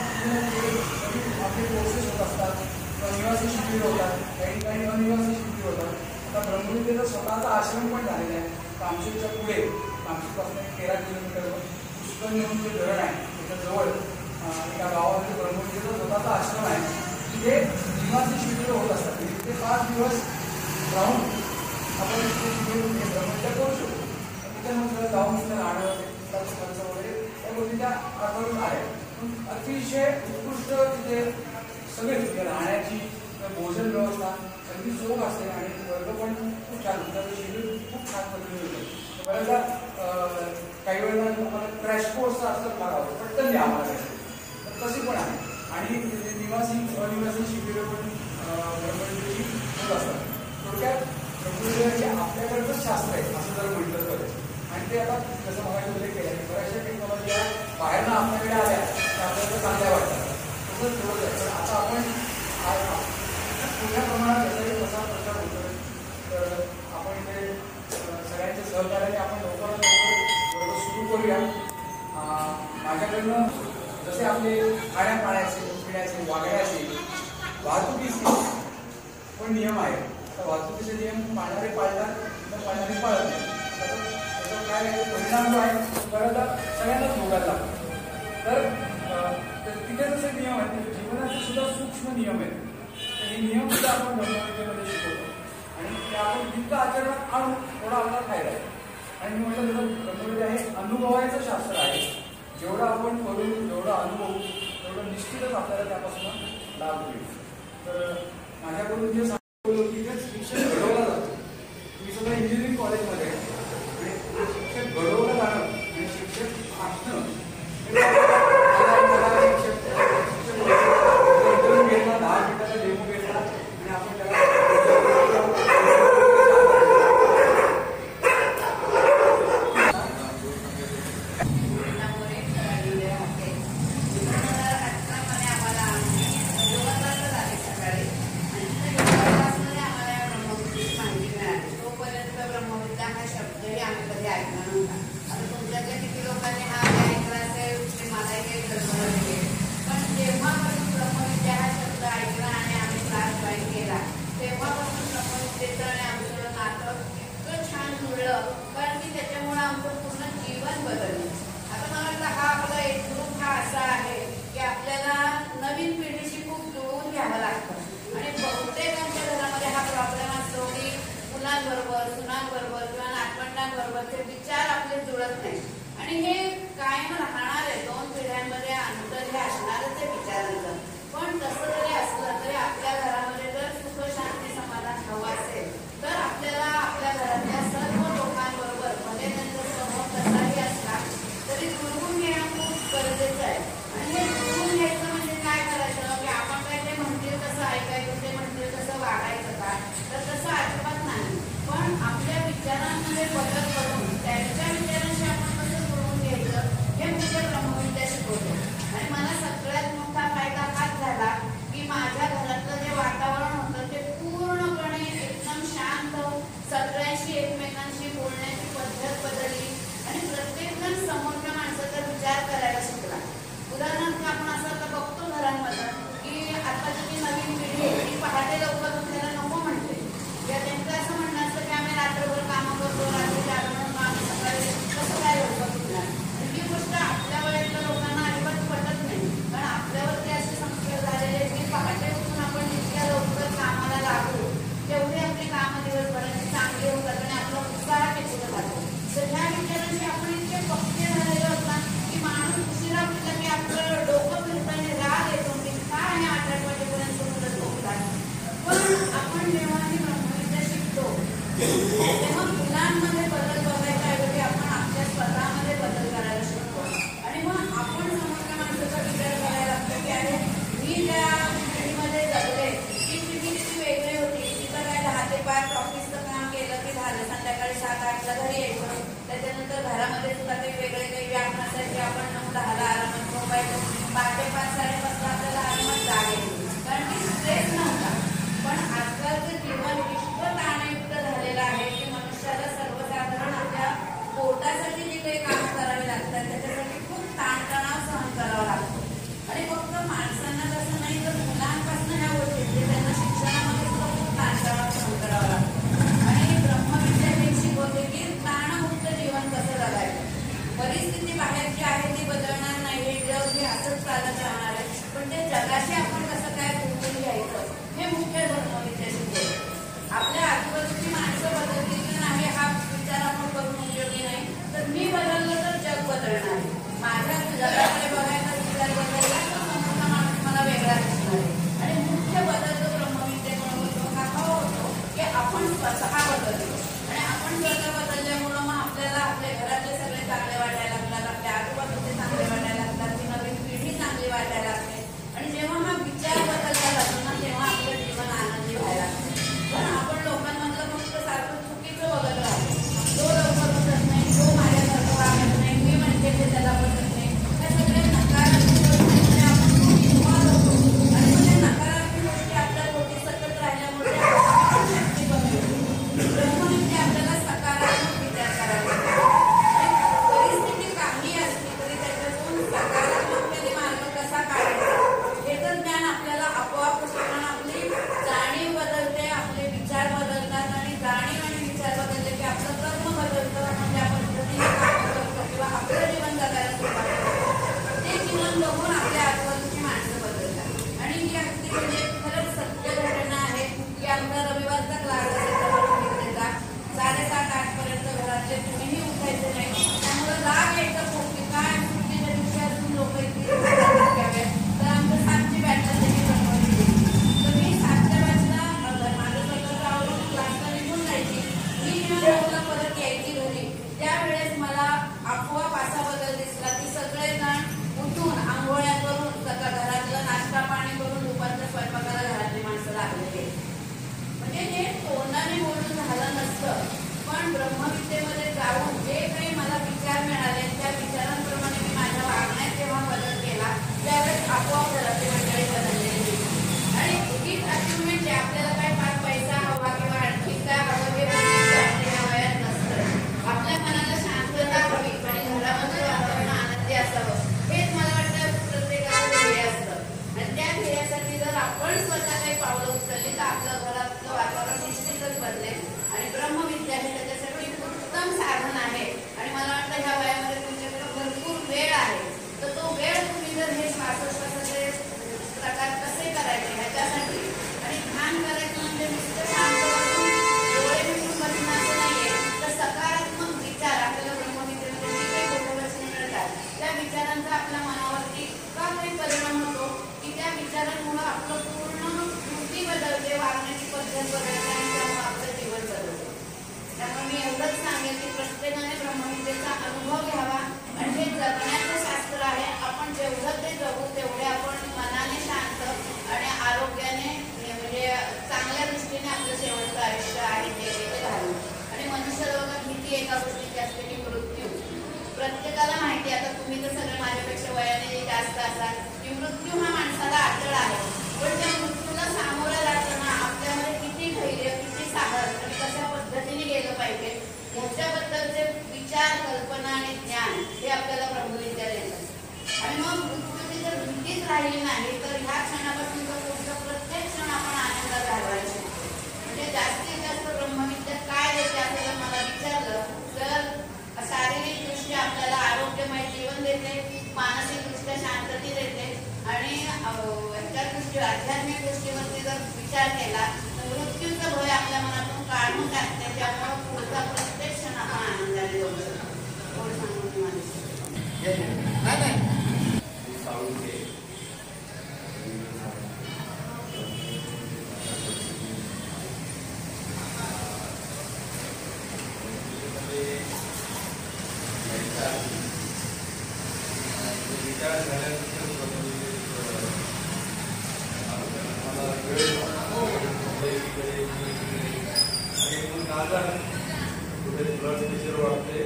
आपले कोर्सेस होत असतात किंवा निवासी शिबिर होतात, काही ठिकाणी अनिवासी शिबिर होतात. आता ब्रह्मविद्येचा स्वतःचा आश्रम पण झालेला आहे. कामशेतच्या पुढे, कामशेतपासून 13 किलोमीटरवर पुष्कर म्हणून जे धरण आहे त्याच्याजवळ एका गावामध्ये ब्रह्मविद्येचा स्वतःचा आश्रम आहे. तिथे निवासी शिबिर होत असतात. तिथे 5 दिवस राहून आपण तिथे शिबिर ब्रह्मविद्या करू शकतो. तिथे मग जाऊन तिथे राहणं खर्च वगैरे त्या गोष्टी त्या आठवडून आहे. अतिशय उत्कृष्ट तिथे सगळे तिथे राहण्याची भोजन व्यवस्था अगदी चोख असते आणि वर्ग पण खूप छान होतात. शिबिर खूप छान पद्धतीने होतं. बऱ्याचदा काही वेळेला आम्हाला क्रॅश कोर्सचं असतं फार आवडतं, पटकन द्या आम्हाला तर तशी पण आहे. आणि निवासी अनिवासी शिबिरं पण ब्रह्मविद्येची होत असतात. थोडक्यात ब्रह्मविद्या आपल्याकडचं शास्त्र आहे असं जर म्हटलं तर. आणि ते आता जसं मगाशी उल्लेख केला की बऱ्याचशा टेक्नॉलॉजी बाहेरनं आपल्याकडे आल्या त्या आपल्याला चांगल्या वाटतात. तसंच थोडं आहे. पण आता आपण मोठ्या प्रमाणात याचाही कसा प्रचार होतो तर आपण इथे सगळ्यांच्या सहकार्याने आपण लवकरात लवकर सुरू करूया. माझ्याकडनं जसे आपले खाण्यापाण्याचे, पिण्याचे, वागण्याचे, वाहतुकीचे पण नियम आहेत. तर वाहतुकीचे नियम पाळणारे पाळतात, न पाळणारे पाळत नाही. त्याचा काय परिणाम जो आहे बऱ्याचदा सगळ्यांनाच भोगायला लागतो. तर तिथे जसे नियम आहेत जीवनाचे सुद्धा सूक्ष्म नियम आहेत. तर हे नियम सुद्धा आपण ब्रह्मविद्येमध्ये शिकवतो आणि ते आपण जितकं आचरणात आणू थोडा आपला फायदा आहे. आणि मी म्हटलं जसं ब्रह्मविद्या हे अनुभवायचं शास्त्र आहे. जेवढं आपण करू, जेवढं अनुभवू तेवढं निश्चितच आपल्याला त्यापासून लाभ होईल. तर माझ्याकडून जे सांगितलं तिथेच शिक्षण घडवलं जातं. मी सुद्धा इंजिनिअरिंग कॉलेजमध्ये आणि शिक्षक घडवलं जाणं आणि शिक्षक असणं घेतला 10 मिनिटाचा डेमो घेतला आणि आपण त्याला बदलली. आता मला वाटतं हा आपला एक ग्रुप हा असा आहे की आपल्याला नवीन पिढीशी खूप जुळवून घ्यावं लागतं आणि बहुतेकांच्या घरामध्ये हा प्रॉब्लेम असतो की मुलांबरोबर सुनांबरोबर किंवा नातवंडांबरोबरचे विचार आपले जुळत नाही आणि हे कायम राहणार आहे. 2 पिढ्यांमध्ये अंतर हे असणारच आहे विचारांचं. पण तसं जरी असलं तरी आपल्या घरामध्ये जर सुख शांती समाधान हवं असेल तर आपल्याला आपल्या घरातल्या सर्व लोकांबरोबर भले त्यांचा स्वभाव कसाही असला तरी जुळवून घेणं खूप गरजेचं आहे. आणि हे जुळवून घ्यायचं म्हणजे काय करायचं की आपण काय ते म्हणतील तसं ऐकायचं, ते म्हणतील तसं वागायचं का, तर तसं अजिबात नाही. पण आपल्या विचारांमध्ये बदल करून त्यांच्या विचारांशी आपण कसं जुळवून घ्यायचं हे मुख्य ब्रह्मविद्या शिकवतो. आणि मला सगळ्यात मोठा फायदा हाच झाला की माझ्या घरातलं जे वातावरण होतं ते पूर्णपणे एकदम शांत, सगळ्यांशी एकमेकांशी बोलण्याची पद्धत बदलली आणि प्रत्येकजण समोरच्या माणसाचा विचार करायला शिकला. उदाहरणार्थ आपण असं आता बघतो घरांमध्ये की आताची जी नवीन पिढी आहे ती पहाटे लवकर उठायला नको म्हणते किंवा त्यांचं असं म्हणणं असतं की आम्ही रात्रभर कामं करतो, रात्री जागरण, आम्ही सकाळी कसं काय लवकर उठणार. आणि ही गोष्ट आपल्या वेळेतल्या लोकांना अजिबात पटत नाही. कारण आपल्यावरती असे संस्कार झालेले आहेत की पहाटे उठून आपण जितक्या लवकर कामाला लागू तेवढी आपली कामं दिवसभराची चांगली होतात आणि आपला उत्साह टिकून जातो. तर ह्या विचारांशी आपण इतके पक्के झालेलो असतात की माणूस उशिरा उठला की आपलं डोकं फिरताना राग येतो की काय 8-8 वाजेपर्यंत मुलं झोपतात. पण आपण जेव्हा ही ब्रह्मविद्या शिकतो तेव्हा मुलांमध्ये बदल बघायच्या ऐवजी आपण आपल्या स्वतःमध्ये बदल करायला शिकतो आणि मग आपण समोरच्या माणसाचा विचार करायला लागतो की अरे मी त्या पिढीमध्ये जगले, ती पिढी किती वेगळी होती. तिथं काय 10 ते 5 ऑफिसचं काम केलं की झालं, संध्याकाळी 7-8ला घरी यायचं. त्याच्यानंतर घरामध्ये सुद्धा काही वेगळे काही व्याप नसायचे. आपण 9-10ला आरामात झोपायचं, 5 ते 5-5:30 आपल्याला आरामात जाग यायची कारण की स्ट्रेस नव्हता. पण आजकालचं जीवन इतकं ताणयुक्त झालेलं आहे की मनुष्याला सर्वसाधारण आपल्या पोटासाठी जी काही कामं करावी लागतात त्याच्यासाठी खूप ताणतणाव सहन करावा लागतो. आणि फक्त माणसांना तसं नाही तर मुलांपासून ह्या गोष्टी म्हणजे त्यांना शिक्षणामध्ये सुद्धा खूप ताणतणाव सहन करावा लागतो. आणि ब्रह्मविद्या हे शिकवते की ताणमुक्त जीवन कसं जगायचं. परिस्थिती बाहेर जी आहे ती बदलणार नाही, हे जग हे असंच चालत राहणार आहे. पण ते जगाशी आपण कसं काय जुळवून घ्यायचं हे मुख्य ब्रह्मविद्या शिकवते. आपल्या आजूबाजूची माणसं बदलली की नाही हा विचार आपण करून उपयोगी नाही. तर मी बदललं तर जग बदलणार आहे. वयाने जास्त असतात की मृत्यू हा माणसाला अडथळा आहे, पण त्या मृत्यूला सामोरं जाताना आपल्यामध्ये किती धैर्य, किती साहस आणि कशा पद्धतीने गेलं पाहिजे ह्याच्याबद्दलचे विचार, कल्पना आणि ज्ञान हे आपल्याला ब्रह्मविद्या देतात. आणि मग मृत्यूची जर भीतीच राहिली नाही तर ह्या क्षणापासून पुढचा प्रत्येक क्षण आपण आनंदात घालवायचे. म्हणजे जास्तीत जास्त ब्रह्मविद्या काय देते असं जर मला विचारलं तर शारीरिक दृष्ट्या आपल्याला आरोग्यमय जीवन देते, मानसिक दृष्ट्या शांतता देते आणि ह्याच्या दृष्टी आध्यात्मिक दृष्टीवरती जर विचार केला तर मृत्यूचं भय आपल्या मनातून काढून टाकते. त्यामुळे पुढचा प्रत्येक क्षण आपण आनंदाने जगू शकतो. थोडं सांगून नाही विचार झाल्यानंतर कुठे ब्लड प्रेशर वाढते,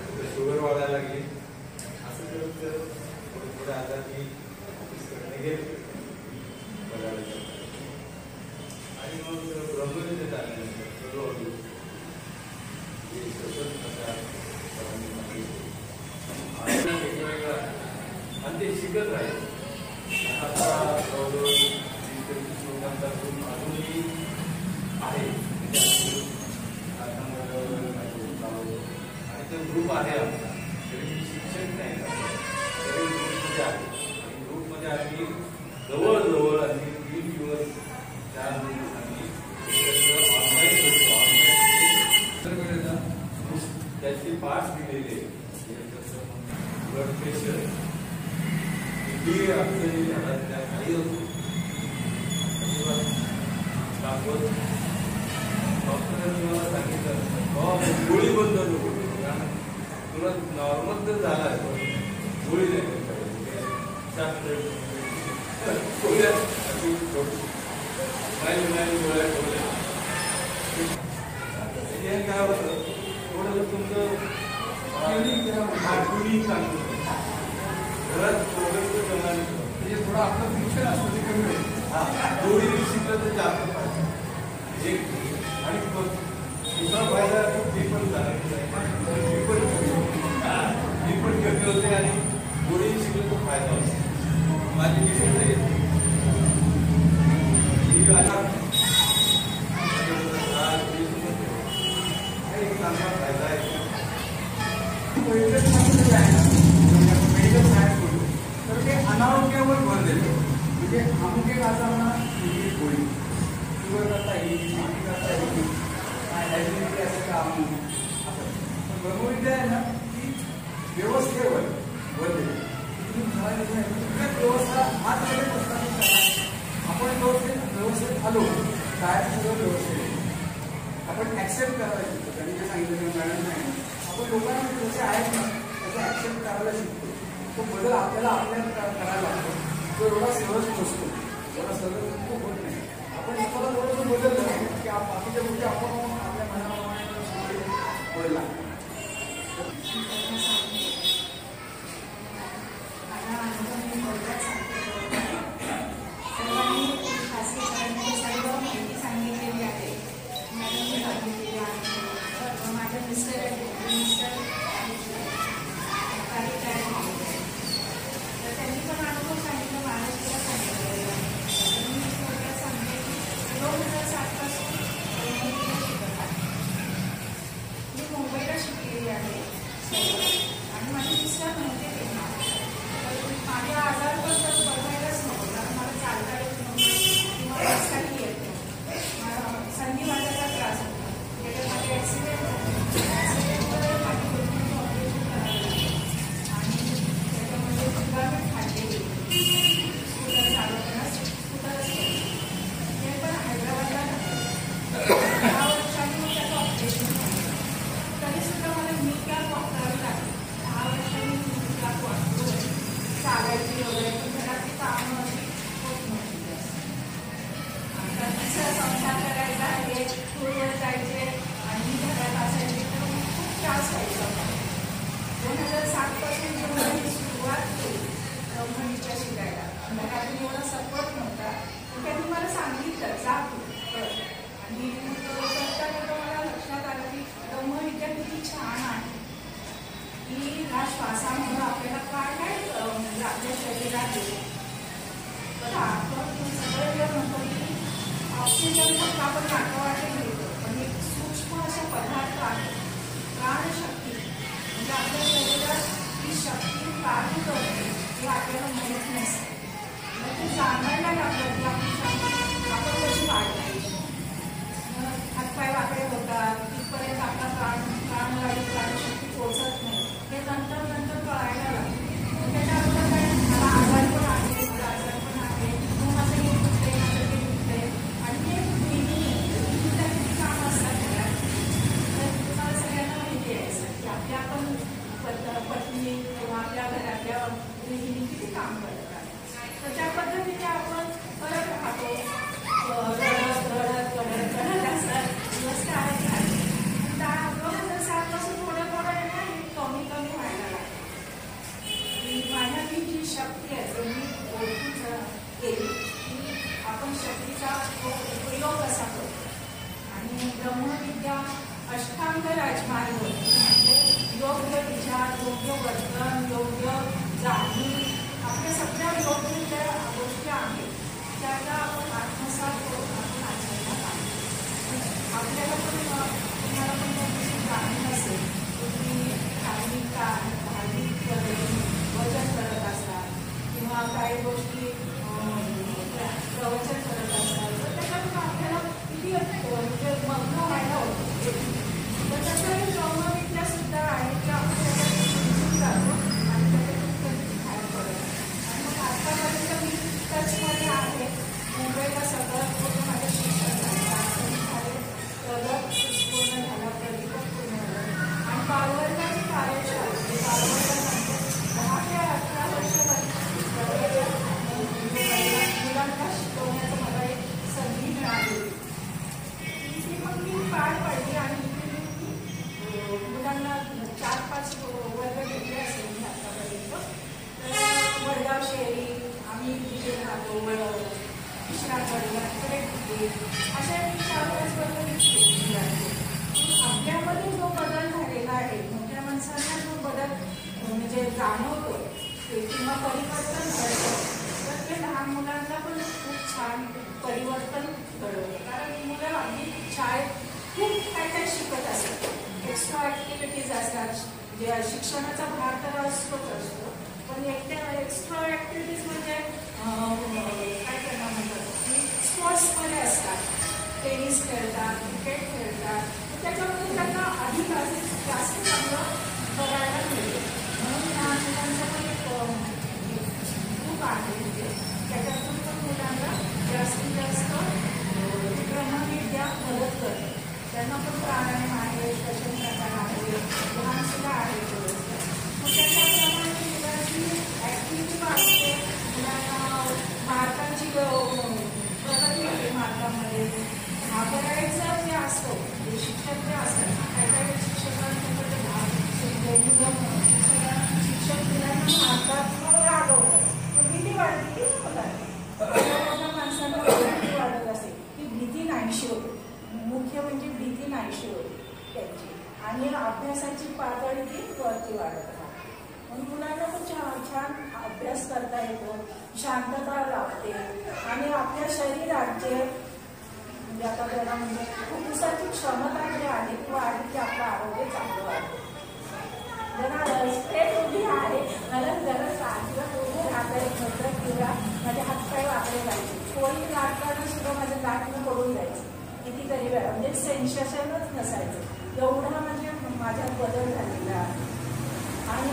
कुठे शुगर वाढायला लागली, असं करत करत थोडे थोडे आजार मी ऑफिसकडे गेले आणि मग ब्रह्मविद्या आल्यानंतर हळूहळू वेगवेगळा आणि ते शिकत राहील. आता जवळजवळ 20-25 लोकांपासून अजूनही आहे आणि तो ग्रुप आहे आमचा. तरी मी शिक्षक नाही तरी ग्रुपमध्ये आहे आणि ग्रुपमध्ये आम्ही जवळजवळ आम्ही 3 दिवस 4 दिवस आम्ही ऑनलाईन करतो. ऑनलाईन त्याचे पार्ट्स दिलेले ब्लड प्रेशर किती अडचणी घरातल्या काही असतो दाखवत डॉक्टरांनी मला सांगितलं गोळी बंद नको, तुला नॉर्मल तर झाला गोळी नाही गोळ्या गोळ्या ठेवल्या. काय होतं थोडंसं तुमचं घरात म्हणजे थोडं आपलं शिक्षण असतं ते कमी होईल. दोन्ही शिकलं तर जास्त पाहिजे एक. आणि दुसरा फायदा ते पण झाला मी पण कमी होते आणि दोन्ही शिकलं तर फायदा होतो. माझी विषय एक चांगला फायदा आहे. मेडिकल सायन्स बोलतो तर ते अनारोग्यावर भर देतो. म्हणजे अमुक एक आजारांना ही गोळी, शुगर करता येईल, माती करता येईल, ॲसिडिटी असेल का अमुक असं. पण ब्रह्मविद्या आहे ना ती व्यवस्थेवर भर देते. व्यवस्था हाच वेळेस असतात. आपण व्यवस्थित आलो काय सगळं व्यवस्थित आपण ॲक्सेप्ट करायला शिकतो. त्यांनी जे सांगितलं मॅडम नाही आपण लोकांना जसे आहेत ना त्याचा ॲक्सेप्ट करायला शिकतो. तो बदल आपल्याला करायला लागतो. तो एवढा सहज नसतो, एवढा सहज खूप होत नाही. आपण स्वतःला थोडंसं बदललं की बाकीच्या गोष्टी आपण आपल्या मनाप्रमाणे बदलला. ब्रह्मविद्या शिकायला. घरातून एवढा सपोर्ट नव्हता, पण त्यांनी मला सांगितलं जा तू कर. आणि करता करता मला लक्षात आलं की ब्रह्मविद्या किती छान आहे, की ह्या श्वासामुळे आपल्याला काय काय म्हणजे आपल्या शरीरात येतो. बघा आपण सगळं वेळ म्हणतो की ऑक्सिजन फक्त आपण नाकावाटे घेतो, पण एक सूक्ष्म असे पदार्थ आहे प्राणशक्ती, म्हणजे आपल्या शरीरात ही शक्ती कार्य करते हे आपल्याला माहीत नसते. मग ते जाणायला लागलं की आपली शक्ती आपण कशी वाढवायची. हातपाय वाकडे होतात, तिथपर्यंत आपला प्राणवायू प्राणशक्ती पोचत नाही, हे नंतर कळायला लागतं. त्याच्यानंतर काय मला आजार पण आहे, मला आजार पण आहे, मग माझं हे दुखते, माझं हे दुखते. आणि ते विधीचा किती काम असतात घरात. तर तुम्हाला सगळ्यांना माहिती आहे की आपल्या पण पत्नी किंवा आपल्या घरातल्या गृहिणी किती काम करतात. तर त्या पद्धतीने आपण करत राहतो, रडत असतात दिवस काढत राहतो. 2007 पासून थोडं कमी व्हायला लागतं. माझ्यातली जी शक्ती आहे ती मी ओळखून केली की आपण शक्तीचा उपयोग कसा करतो. आणि ब्रह्मविद्या अष्टांग राजमार्ग म्हणजे योग्य विचार, योग्य वर्तन, योग्य जाणीव, आपल्या सगळ्या योग्य ज्या गोष्टी आहेत त्याला आपण आत्मसात करून आपण आचरणात आणतो. आपल्याला पण तुम्हाला पण त्याची जाणीव असेल की धार्मिक वचन करत असतात किंवा काही गोष्टी प्रवचन करत असतात, तर त्याच्यातून आपल्याला किती म्हणजे मग्न व्हायला होतं. तर त्याच्याही ब्रह्मविद्या सुद्धा आहे की आपण त्याच्यातून शिकून जातो आणि त्याच्यातून कधी बाहेर पडतो. आणि मग आतापर्यंत मी टचमध्ये आहे. मुंबईला सगळं पूर्ण माझं शिक्षण झालं, पूर्ण झाला, प्रदीपच पूर्ण झालं. आणि पालवरला जी कार्यशाळा म्हणजे पालवरला 10 ते 18 वर्ष मुलांना शिकवण्याचं मला एक संधी मिळाली. ती मग मी पार पाडली आणि मुलांना 4-5 वर्ग घेतले असेल मी आतापर्यंत. तर वडगाव शहरी आम्ही तिथे राहतो, विश्रामवाडी अशा 4-5 वर्ग घेतले. आपल्यामध्ये जो बदल झालेला आहे, मोठ्या माणसांना जो बदल म्हणजे जाणवतो किंवा परिवर्तन घडतं, तर ते लहान मुलांना पण खूप छान परिवर्तन घडवतं. कारण मुलं अगदी शाळेत खूप काय काय शिकत असतात, एक्स्ट्रा ॲक्टिव्हिटीज असतात. जे शिक्षणाचा भाग तर असतोच असतो, पण एक्स्ट्रा ॲक्टिव्हिटीज म्हणजे काय त्यांना म्हणतात की स्पोर्ट्समध्ये असतात. टेनिस खेळतात, क्रिकेट खेळतात, त्याच्यामध्ये त्यांना अधिक जास्त चांगलं करायला मिळते. म्हणून लहान मुलांचं पण एक ग्रुप आहे, म्हणजे त्याच्यातून पण मुलांना जास्तीत जास्त ब्रह्मविद्या मदत करते. त्यांना पण प्राणायाम आहे, श्वसन प्रकार आहे, ध्यानसुद्धा आहे. मग त्याच्याप्रमाणे मुलांची ॲक्टिव्हिटी वाढते, मुलांना मार्कांची प्रगती होते. मार्कामध्ये घाबरायचं जे असतं, जे शिक्षक जे असतात, काही काही शिक्षकांचं शिक्षक मुलांना मारतात, रागवतात, पण भीती वाढते की मोठ्या माणसांना भीती वाढत असेल ती भीती नाहीशी होते. मुख्य म्हणजे भीती नाहीशी होते त्यांची, आणि अभ्यासाची पातळी ती वरती वाढत राहते. म्हणून मुलांना पण छान अभ्यास करता येतो, शांतता लाभते. आणि आपल्या शरीरात जे म्हणजे आता त्याला म्हणजे फुफ्फुसाची क्षमता जी आहे ती वाढली की आपलं आरोग्य चांगलं वाढतं. जरा स्ट्रेट उभी आहे, मला जरा किंवा उभे राहता एक नंतर किंवा माझे हातपाय वाकडे जायचे, कोणी लाटताना सुद्धा माझं लाटणं पडून जायचं कितीतरी वेळा, म्हणजे सेन्सेशनच नसायचं. एवढा म्हणजे माझ्यात बदल झालेला आहे. आणि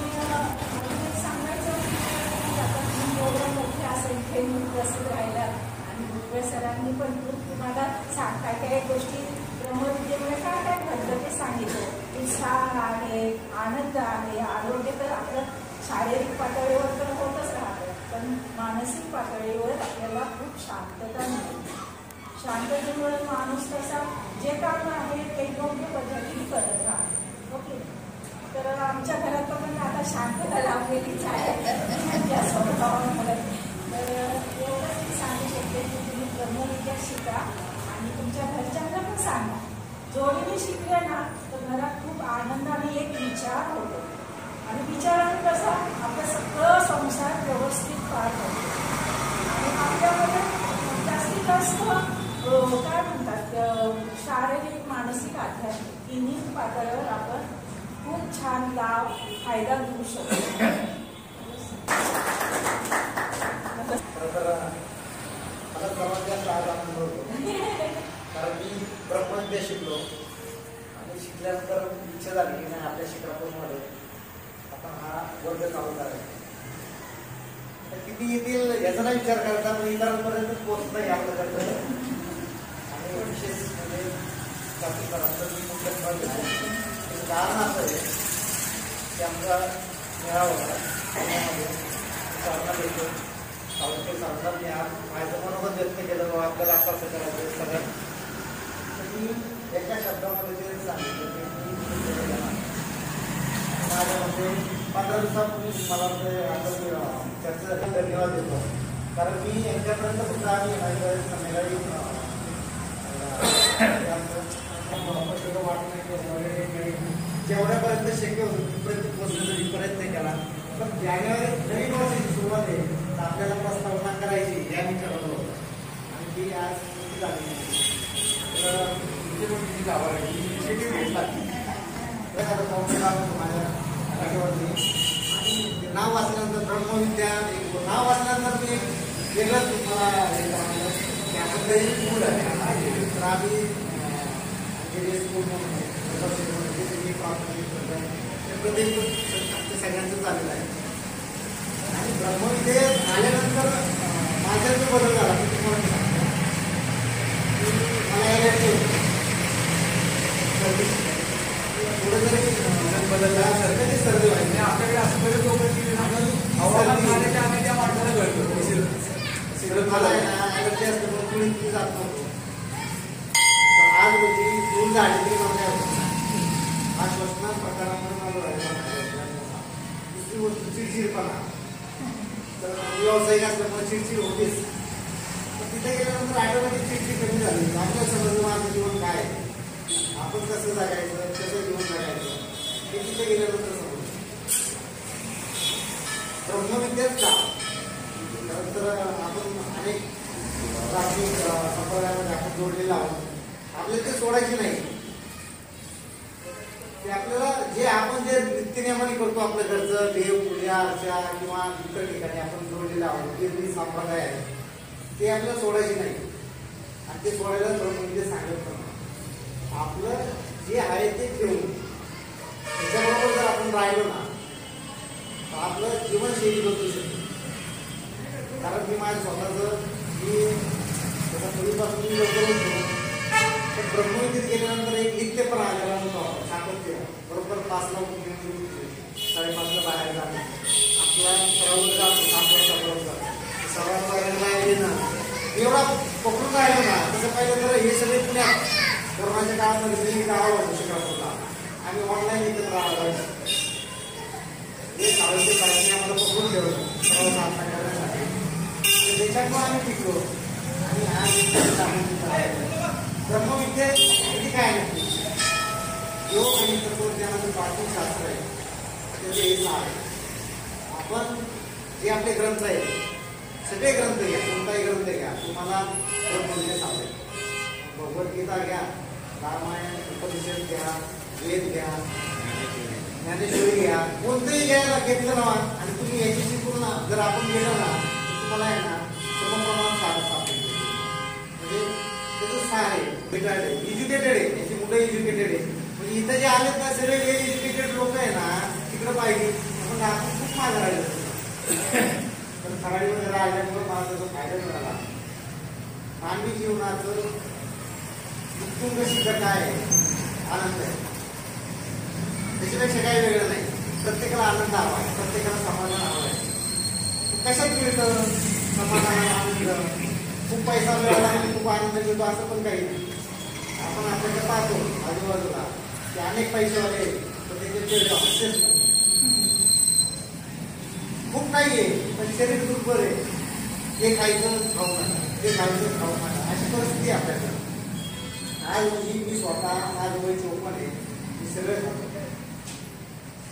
सांगायचं की आता तुम्ही एवढं मोठ्या संख्येने प्रसिद्ध राहिला आणि भुजबळ सरांनी पण तुम्हाला काय काय गोष्टी ब्रह्मविद्येमुळे काय काय घडतं ते सांगितलं. उत्साह आहे, आनंद आहे, आरोग्य तर आपलं शारीरिक पातळीवर तर होतच राहतं, पण मानसिक पातळीवर आपल्याला खूप शांतता मिळते. शांततेमुळे माणूस तसा जे काम आहे ते योग्य पद्धतीने करत राहतो. ओके, तर आमच्या घरात पण आता शांतता लावलेलीच आहे. जास्त गावामध्ये. तर एवढंच मी सांगू शकते की तुम्ही ब्रह्मविद्या शिका आणि तुमच्या घरच्यांना पण सांगा. जोडीने शिकले ना तर घरात खूप आनंदाने एक विचार होतो आणि विचाराने कसा आपलं सगळं संसार व्यवस्थित पार पडतो आणि आपल्यामध्ये जास्तीत जास्त काय म्हणतात शारीरिक मानसिक आध्यात्मिक तिन्ही पातळीवर आपण खूप छान लाभ फायदा घेऊ शकतो. खरं तर मला सर्वात जास्त आज आनंद होतो कारण मी ब्रह्मविद्या शिकलो आणि शिकल्यानंतर इच्छा झाली की नाही आपल्या शिक्रापूरमध्ये आपण हा वर्ग चालू करायचा. तर किती येतील याचा नाही विचार करता पण इतरांपर्यंत पोहोचत नाही आपल्याकडं आणि विशेष म्हणजे चाचीकरांचं मी मुख्य फळ घेतो. कारण असं आहे की आमचा मेळावा होता पुण्यामध्ये साधना देतो सावंत साधना मी आज माझं मनोगत व्यक्त केलं बाबा आपल्याला असं करायचं सगळ्यात. तर मी एका शब्दामध्ये ते सांगितलं की मी माझ्यामध्ये 15 दिवसापूर्वी मला आपण त्याचं धन्यवाद देतो कारण मी यांच्यापर्यंत फक्त आम्ही संध्याकाळी जेवढ्यापर्यंत शक्य होतं तिथपर्यंत पोहोचण्याचा मी प्रयत्न केला. पण जानेवारी नवीन वर्षाची सुरुवात आहे तर आपल्याला प्रस्तावना करायची या मी ठरवलं होतं आणि ती आज झाली. नाव वाचल्यानंतर ब्रह्मविद्या नाव वाचल्यानंतर मी वेगळंच मला त्याबद्दल स्कूल आहे तर आम्ही स्कूल प्रत्येक सगळ्यांचं चाललेलं आहे आणि ब्रह्मविद्येत आल्यानंतर माझ्या जो बदल झाला मी तुम्हाला सांगतो मला यायला थोडं जरी बदलला कधी सर्दी व्हायची आपल्याकडे असं बरेच लोक त्या माणसाला कळतं मला आहे ना ॲलर्जी असतं कुणी जात नव्हतो. आज रोजी दूर झालेली नव्हत्या हा श्वसना प्रकारामध्ये मला दुसरी गोष्ट चिडचिडपणा. तर व्यावसायिक असल्यामुळे चिडचिड होतेच तर तिथे गेल्यानंतर ऑटोमॅटिक चिडचिड कमी झाली. आपल्याला समजलं माझं जीवन काय आपण कसं जगायचं कसं जीवन जगायचं हे तिथे गेल्यानंतर समजलं. ब्रह्मविद्याच का खरं तर आपण अनेक प्राथमिक संप्रदायामध्ये आपण जोडलेलं आहोत. आपल्याला ते सोडायचे नाही ते आपल्याला जे आपण जे नित्यनियमाने करतो आपल्या घरचं देव पूजा अर्चा किंवा इतर ठिकाणी आपण जोडलेलं आहोत जे संप्रदाय आहे ते आपल्याला सोडायचे नाही आणि ते सोडायला ब्रह्मविद्या सांगत नाही. आपलं जे आहे ते ठेवून त्याच्याबरोबर जर आपण राहिलो ना तर आपलं जीवनशैली बदलू शकते. कारण मी माझ्या स्वतःचं मी त्याचा पूर्वीपासून मी लवकर होतो पण ब्रह्मविद्येत गेल्यानंतर एक नित्यपणा आलेला होता सातत्य बरोबर 5 ला उठून 5:30ला बाहेर जाणं आपला प्रवृत्त जातो 7 वाजता सर्वात बाहेर येणं एवढा पकडून राहिलो ना तसं पाहिलं तर हे सगळे पुण्यात कोरोनाच्या काळामध्ये मी गावाला होतो शिकायला आम्ही ऑनलाईन एकत्र राहिलो हे सावंत साहेबांनी आम्हाला पकडून ठेवलं सर्व साधना करण्यासाठी त्याच्यामुळे आम्ही टिकलो आणि आज ब्रह्मविद्या किती काय नसते योग आणि तत्वज्ञानाचं प्राथमिक शास्त्र आहे त्याचे हे आहे. आपण जे आपले ग्रंथ आहेत सगळे ग्रंथ घ्या कोणताही ग्रंथ घ्या तुम्हाला ब्रह्मविद्या सापडेल. भगवद्गीता घ्या रामायण उपनिषद घ्या वेद घ्या ज्ञानेश्वरी घ्या कोणतंही घ्यायला घेतलं ना आणि तुम्ही याची शिकून जर आपण गेलो ना तुम्हाला आहे ना समप्रमाणात सापडेल. म्हणजे त्याचं सार आहे बेटाड आहे एज्युकेटेड आहे याची मुलं एज्युकेटेड आहे म्हणजे इथं जे आलेत ना सगळे वेल एज्युकेटेड लोक आहे ना तिकडं पाहिजे आपण आपण खूप माझं राहिलं पण खराडीमध्ये राहिल्यामुळे मला त्याचा फायदा मिळाला. मानवी जीवनाचं उत्तुंग शिखर काय आहे आनंद आहे त्याच्यापेक्षा काही वेगळं नाही. प्रत्येकाला आनंद हवा आहे प्रत्येकाला समाधान हवं आहे. कशात मिळतं समाधान आनंद खूप पैसा मिळाला आणि खूप आनंद मिळतो असं पण काही नाही. आपण आपल्याकडे पाहतो आजूबाजूला की अनेक पैसेवाले तर त्याचे भूक नाहीये पण शरीर दुर्बल आहे, हे खायचं खाऊ नका, ते खायचं खाऊ नका, अशी परिस्थिती आपल्याकडे. आज मी स्वतः माझ्या वयची ओपन आहे, मी सगळं खातो.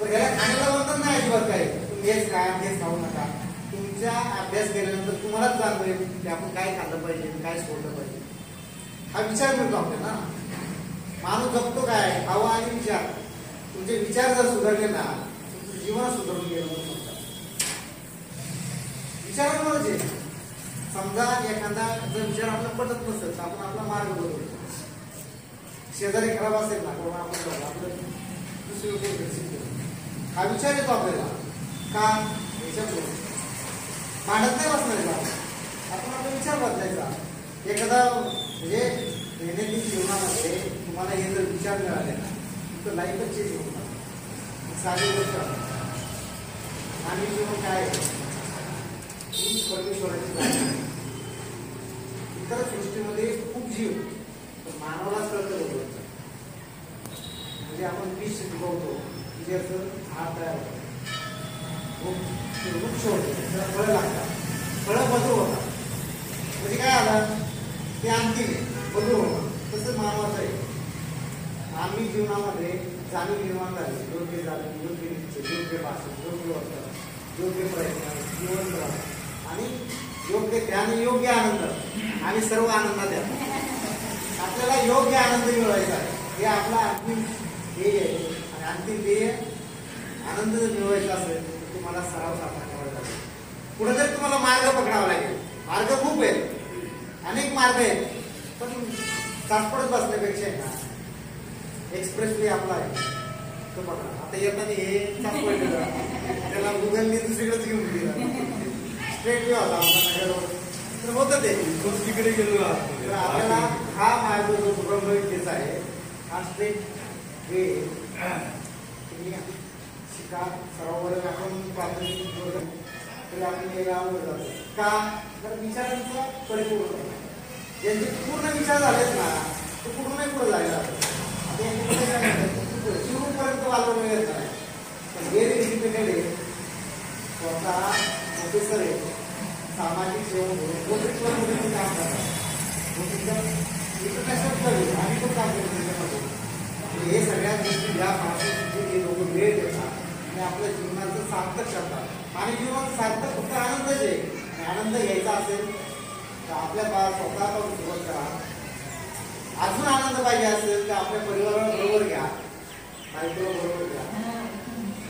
पण याला खाण्याला म्हणतात नाही अजिबात काय, तुम्ही हेच खा हेच खाऊ नका. तुमच्या अभ्यास केल्यानंतर तुम्हालाच जाणवेल की आपण काय खाल्लं पाहिजे, काय सोडलं पाहिजे. हा विचार मिळतो आपल्याला. माणूस जगतो काय, हवा आणि विचार. तुमचे विचार जर सुधारले ना, तुमचं जीवन सुधारून गेलं म्हणतात. विचारांवरच आहे. समजा एखादा जर विचार आपला पटत नसेल तर आपण आपला मार्ग बदलतो. शेजारी खराब असेल ना, किंवा आपण आपलं दुसरी गोष्ट हा विचार येतो आपल्याला का याच्यामुळे मांडत नाही बसणार. आपण आपला विचार बदलायचा. एखादा म्हणजे दैनंदिन जीवनामध्ये तुम्हाला हे जर विचार मिळाले ना, तर लाईफच चेंज होणार. साधी गोष्ट आणि जीवन काय ही परमेश्वराची जागा. इतर सृष्टीमध्ये खूप जीव, पण मानवालाच कळतं बरोबर. म्हणजे आपण बीज शिकवतो म्हणजे असं झाड तयार होतं, वृक्ष होते, त्याला फळं लागतात, फळं बदल होतात. म्हणजे काय आलं ते अंतिम आहे, बदल होणार. तसंच मानवाचं आहे. आम्ही जीवनामध्ये जाणीव निर्माण झाली, योग्य जाणीव, योग्य निश्चय, योग्य भाषण, योग्य वर्तन, योग्य प्रयत्न, जीवन आणि योग्य ध्यान, योग्य आनंद. आम्ही सर्व आनंदात येतो. आपल्याला योग्य आनंद मिळवायचा आहे, हे आपला अंतिम ध्येय आहे. आणि अंतिम ध्येय आनंद जर मिळवायचा असेल तर तुम्हाला सराव साधना करावा लागेल. पुढे जर तुम्हाला मार्ग पकडावा लागेल. मार्ग खूप आहेत, अनेक मार्ग आहेत, पण चाचपडत बसण्यापेक्षा आहे ना, एक्सप्रेस वे आपला आहे तो पकडा. आता येताना हे चाचपडलेलं, त्याला गुगलने दुसरीकडेच घेऊन गेला. स्ट्रेट वे होता आपला नगरवर, तर होतं ते तिकडे गेलो. तर आपल्याला हा मार्ग जो ब्रह्मविद्येचा आहे, हा स्ट्रेट वे तुम्ही शिका. सरोवर आपण प्राथमिक तरी आपण याला आवड जातो का, तर विचारांचा परिपूर्ण. ज्यांचे पूर्ण विचार झालेत ना, ते पूर्ण नाही पुढे जायला. आता शिवपर्यंत वाढवून येत नाही. पण हे डिसिप्लिनेड आहे, स्वतः प्रोफेसर आहे, सामाजिक सेवा म्हणून काम करतात. इंटरनॅशनल आम्ही पण काम करतो त्याच्यामध्ये. हे सगळ्या गोष्टी या भाषेचे हे लोक वेळ देतात आणि आपल्या जीवनाचं सार्थक करतात. आणि जीवनाचं सार्थक फक्त आनंदच आहे. आनंद घ्यायचा असेल तर आपल्या स्वतःपासून सुरुवात करा. अजून आनंद पाहिजे असेल तर आपल्या परिवाराला बरोबर घ्या, बायकोला बरोबर घ्या,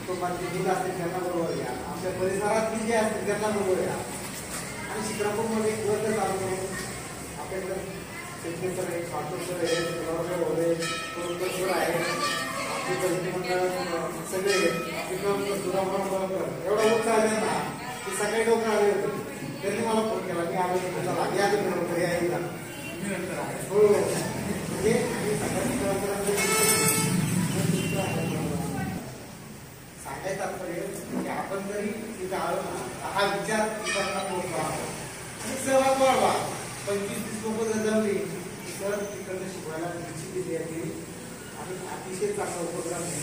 कुटुंबातली मुलं असतील त्यांना बरोबर घ्या, आपल्या परिसरातली जे असतील त्यांना बरोबर घ्या. आणि शिक्रापूरमध्ये वर्ग चालू करून आपल्याकडे सिद्धेश्वर आहे, स्वातंत्र्य आहे, कोल्हापूर आहे, आपली गणपती मंडळ सगळे एवढा उत्साह आहे ना की सकाळी लोक आले होते. त्यांनी मला फोन केला की आलो यायला हो. म्हणजे सांगायचं तात्पर्य की आपण जरी तिथं आलो ना, हा विचार तिकडला पोहोचला आणि सहभाग वाढवा. 25-30 लोक जर जमली तर तिकडनं शिकवायला निश्चित विद्यार्थी आणि अतिशय चांगला उपक्रम आहे.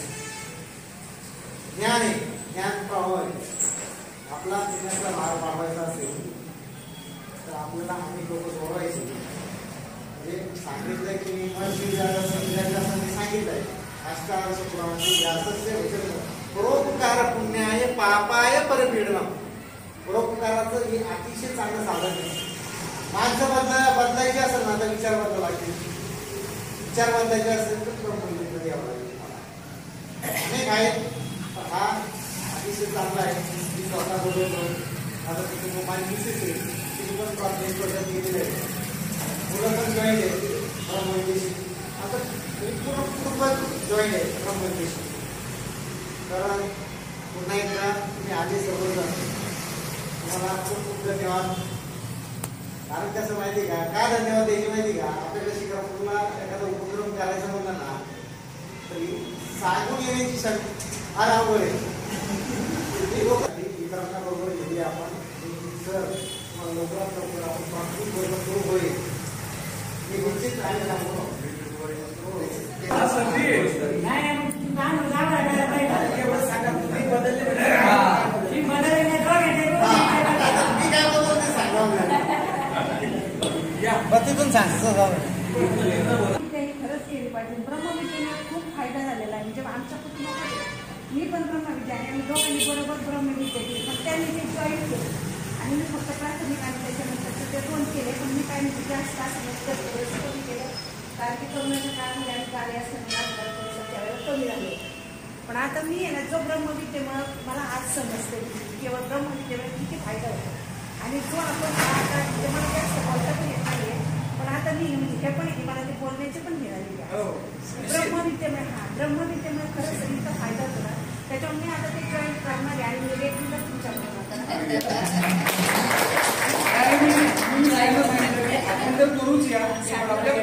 ज्ञान आहे, ज्ञान प्रवाह आहे. आपला ज्ञानाचा भार वाढवायचा असेल तर आपल्याला अनेक लोक जोडायचे. म्हणजे सांगितलंय की मी सांगितलंय परोपकार पुण्याय पापाय परपीडनम. परोपकाराचं हे अतिशय चांगलं साधन आहे. माणसं बदलायची असेल ना तर विचार बदलावा लागतील. विचार बदलायचे असेल तर ब्रह्मविद्येमध्ये यावं लागेल. अनेक आहेत, हा अतिशय चांगला आहे. मी स्वतः बोलवतो. आता तिथे माझी मिसेस आहे, तिथे पण प्राथमिक वर्गात गेलेले आहे, मुलं पण जॉईन आहे ब्रह्मविद्येशी. आता पूर्ण कुटुंब जॉईन आहे ब्रह्मविद्येशी. तर पुन्हा एकदा तुम्ही आधी सर्वजण तुम्हाला खूप खूप धन्यवाद. कारण कसं माहिती का, काय धन्यवाद द्यायची माहिती का, आपल्याकडे शिक्रापूरला एखादा उपक्रम करायचा म्हणलं ना तरी सांगून येण्याची फार अवघड आहे. इतरांना बरोबर घेऊया आपण. सर लवकरात लवकर आपण प्राथमिक वर्ग सुरू होईल मी निश्चित राहायला लागतो. एवढं सांगा बदलले पण सांग. त्यांनी खरंच केली पाहिजे. ब्रह्मविद्येने खूप फायदा झालेला आहे. म्हणजे आमच्या कुटुंबामध्ये मी पण ब्रह्मविद्या आणि आम्ही दोघांनी बरोबर ब्रह्मविद्या केली. पण त्यांनी ते जॉईन केलं आणि मी फक्त प्राथमिक आणि त्याच्यानंतर ते 2 केले. पण मी काही नाही जास्त असं कमी केलं कारण की कोरोनाच्या काळामध्ये आम्ही कार्य असताना त्यावेळेला कमी झाले. पण आता मी आहे ना जो ब्रह्मविद्येमुळं मला आज समजते केवळ ब्रह्मविद्येमुळे किती फायदा होतो आणि जो आपण आता मला जास्त बोलता पण येत नाही आहे. पण आता मी हे पण येते मला ते बोलण्याचे पण मिळालेले आहे. ब्रह्मविद्येमुळे खरंच इतका फायदा होतो ना त्याच्यामुळे मी आता ते जॉईन करणार आहे आणि मी रेग्युलर तुमच्याकडे आपण जर करूच या आपल्या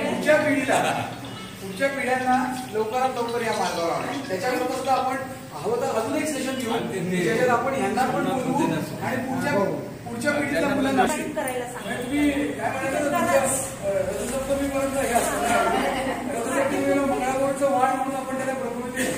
पुढच्या पिढ्यांना लवकरात लवकर या मार्गावर आणा. त्याच्यानंतर सुद्धा आपण हवं तर अजून एक सेशन घेऊ त्याच्यात आपण यांना पण बोलवू आणि पुढच्या पिढीच्या मुलांना करायला सांगा. तुम्ही काय म्हणायचं रथसप्तमी पर्यंत हे असतं रथसप्तमीला मंगळागौरचं वाण म्हणून आपण त्याला ब्रह्मविद्येची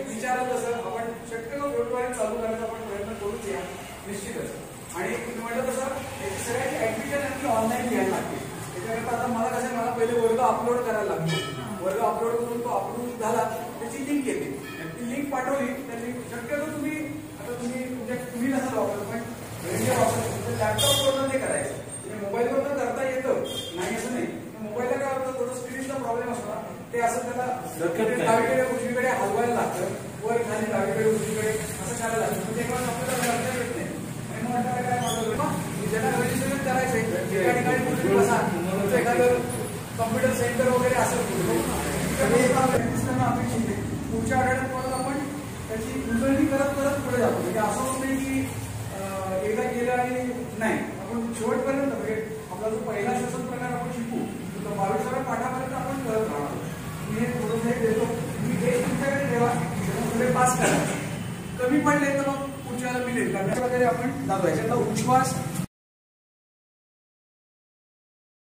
विचारत असं आपण शक्यतो गुरुद्वारे चालू करायचा आपण प्रयत्न करूच या निश्चितच. आणि म्हटलं तसं सगळ्यांची ऍडमिशन आणखी ऑनलाईन घ्यायला लागते. त्याच्याकरता आता मला कसं मला पहिले वर्ग अपलोड करायला लागतो. वर्ग अपलोड करून तो अप्रूव्ह झाला त्याची लिंक येते. ती लिंक पाठवली तर लिंक शक्यतो तुम्ही नसाल वापरत पण रेडिओ वापरत लॅपटॉपवरून ते करायचं. तुम्ही मोबाईलवरून करता येतं नाही असं नाही. मोबाईलला काय होतं थोडं स्क्रीनचा प्रॉब्लेम असतो ना ते असं त्याला डावीकडे उजवीकडे हलवायला लागतं. वर खाली डावीकडे उजवीकडे असं करायला लागतं. तेव्हा आपल्याला करता येत नाही. आणि मग काय माझं ज्यांना रजिस्ट्रेशन करायचंय एका ठिकाणी कुठे बसा एखादं कम्प्युटर सेंटर वगैरे असेल अपेक्षित आहे. पुढच्या आठवड्यात परत आपण त्याची उजळणी करत पुढे जातो. म्हणजे असं होत नाही की एकदा केलं आणि नाही आपण शेवटपर्यंत म्हणजे आपला जो पहिला शासन प्रकार आपण शिकू तो 22व्या पाठापर्यंत आपण करत राहणार. मी हे थोडंसं देतो मी हे तुमच्याकडे ठेवा पुढे पास करा. कमी पडले तर मग पुढच्याला मिळेल कारण वगैरे आपण जातो. याच्यातला उच्छ्वास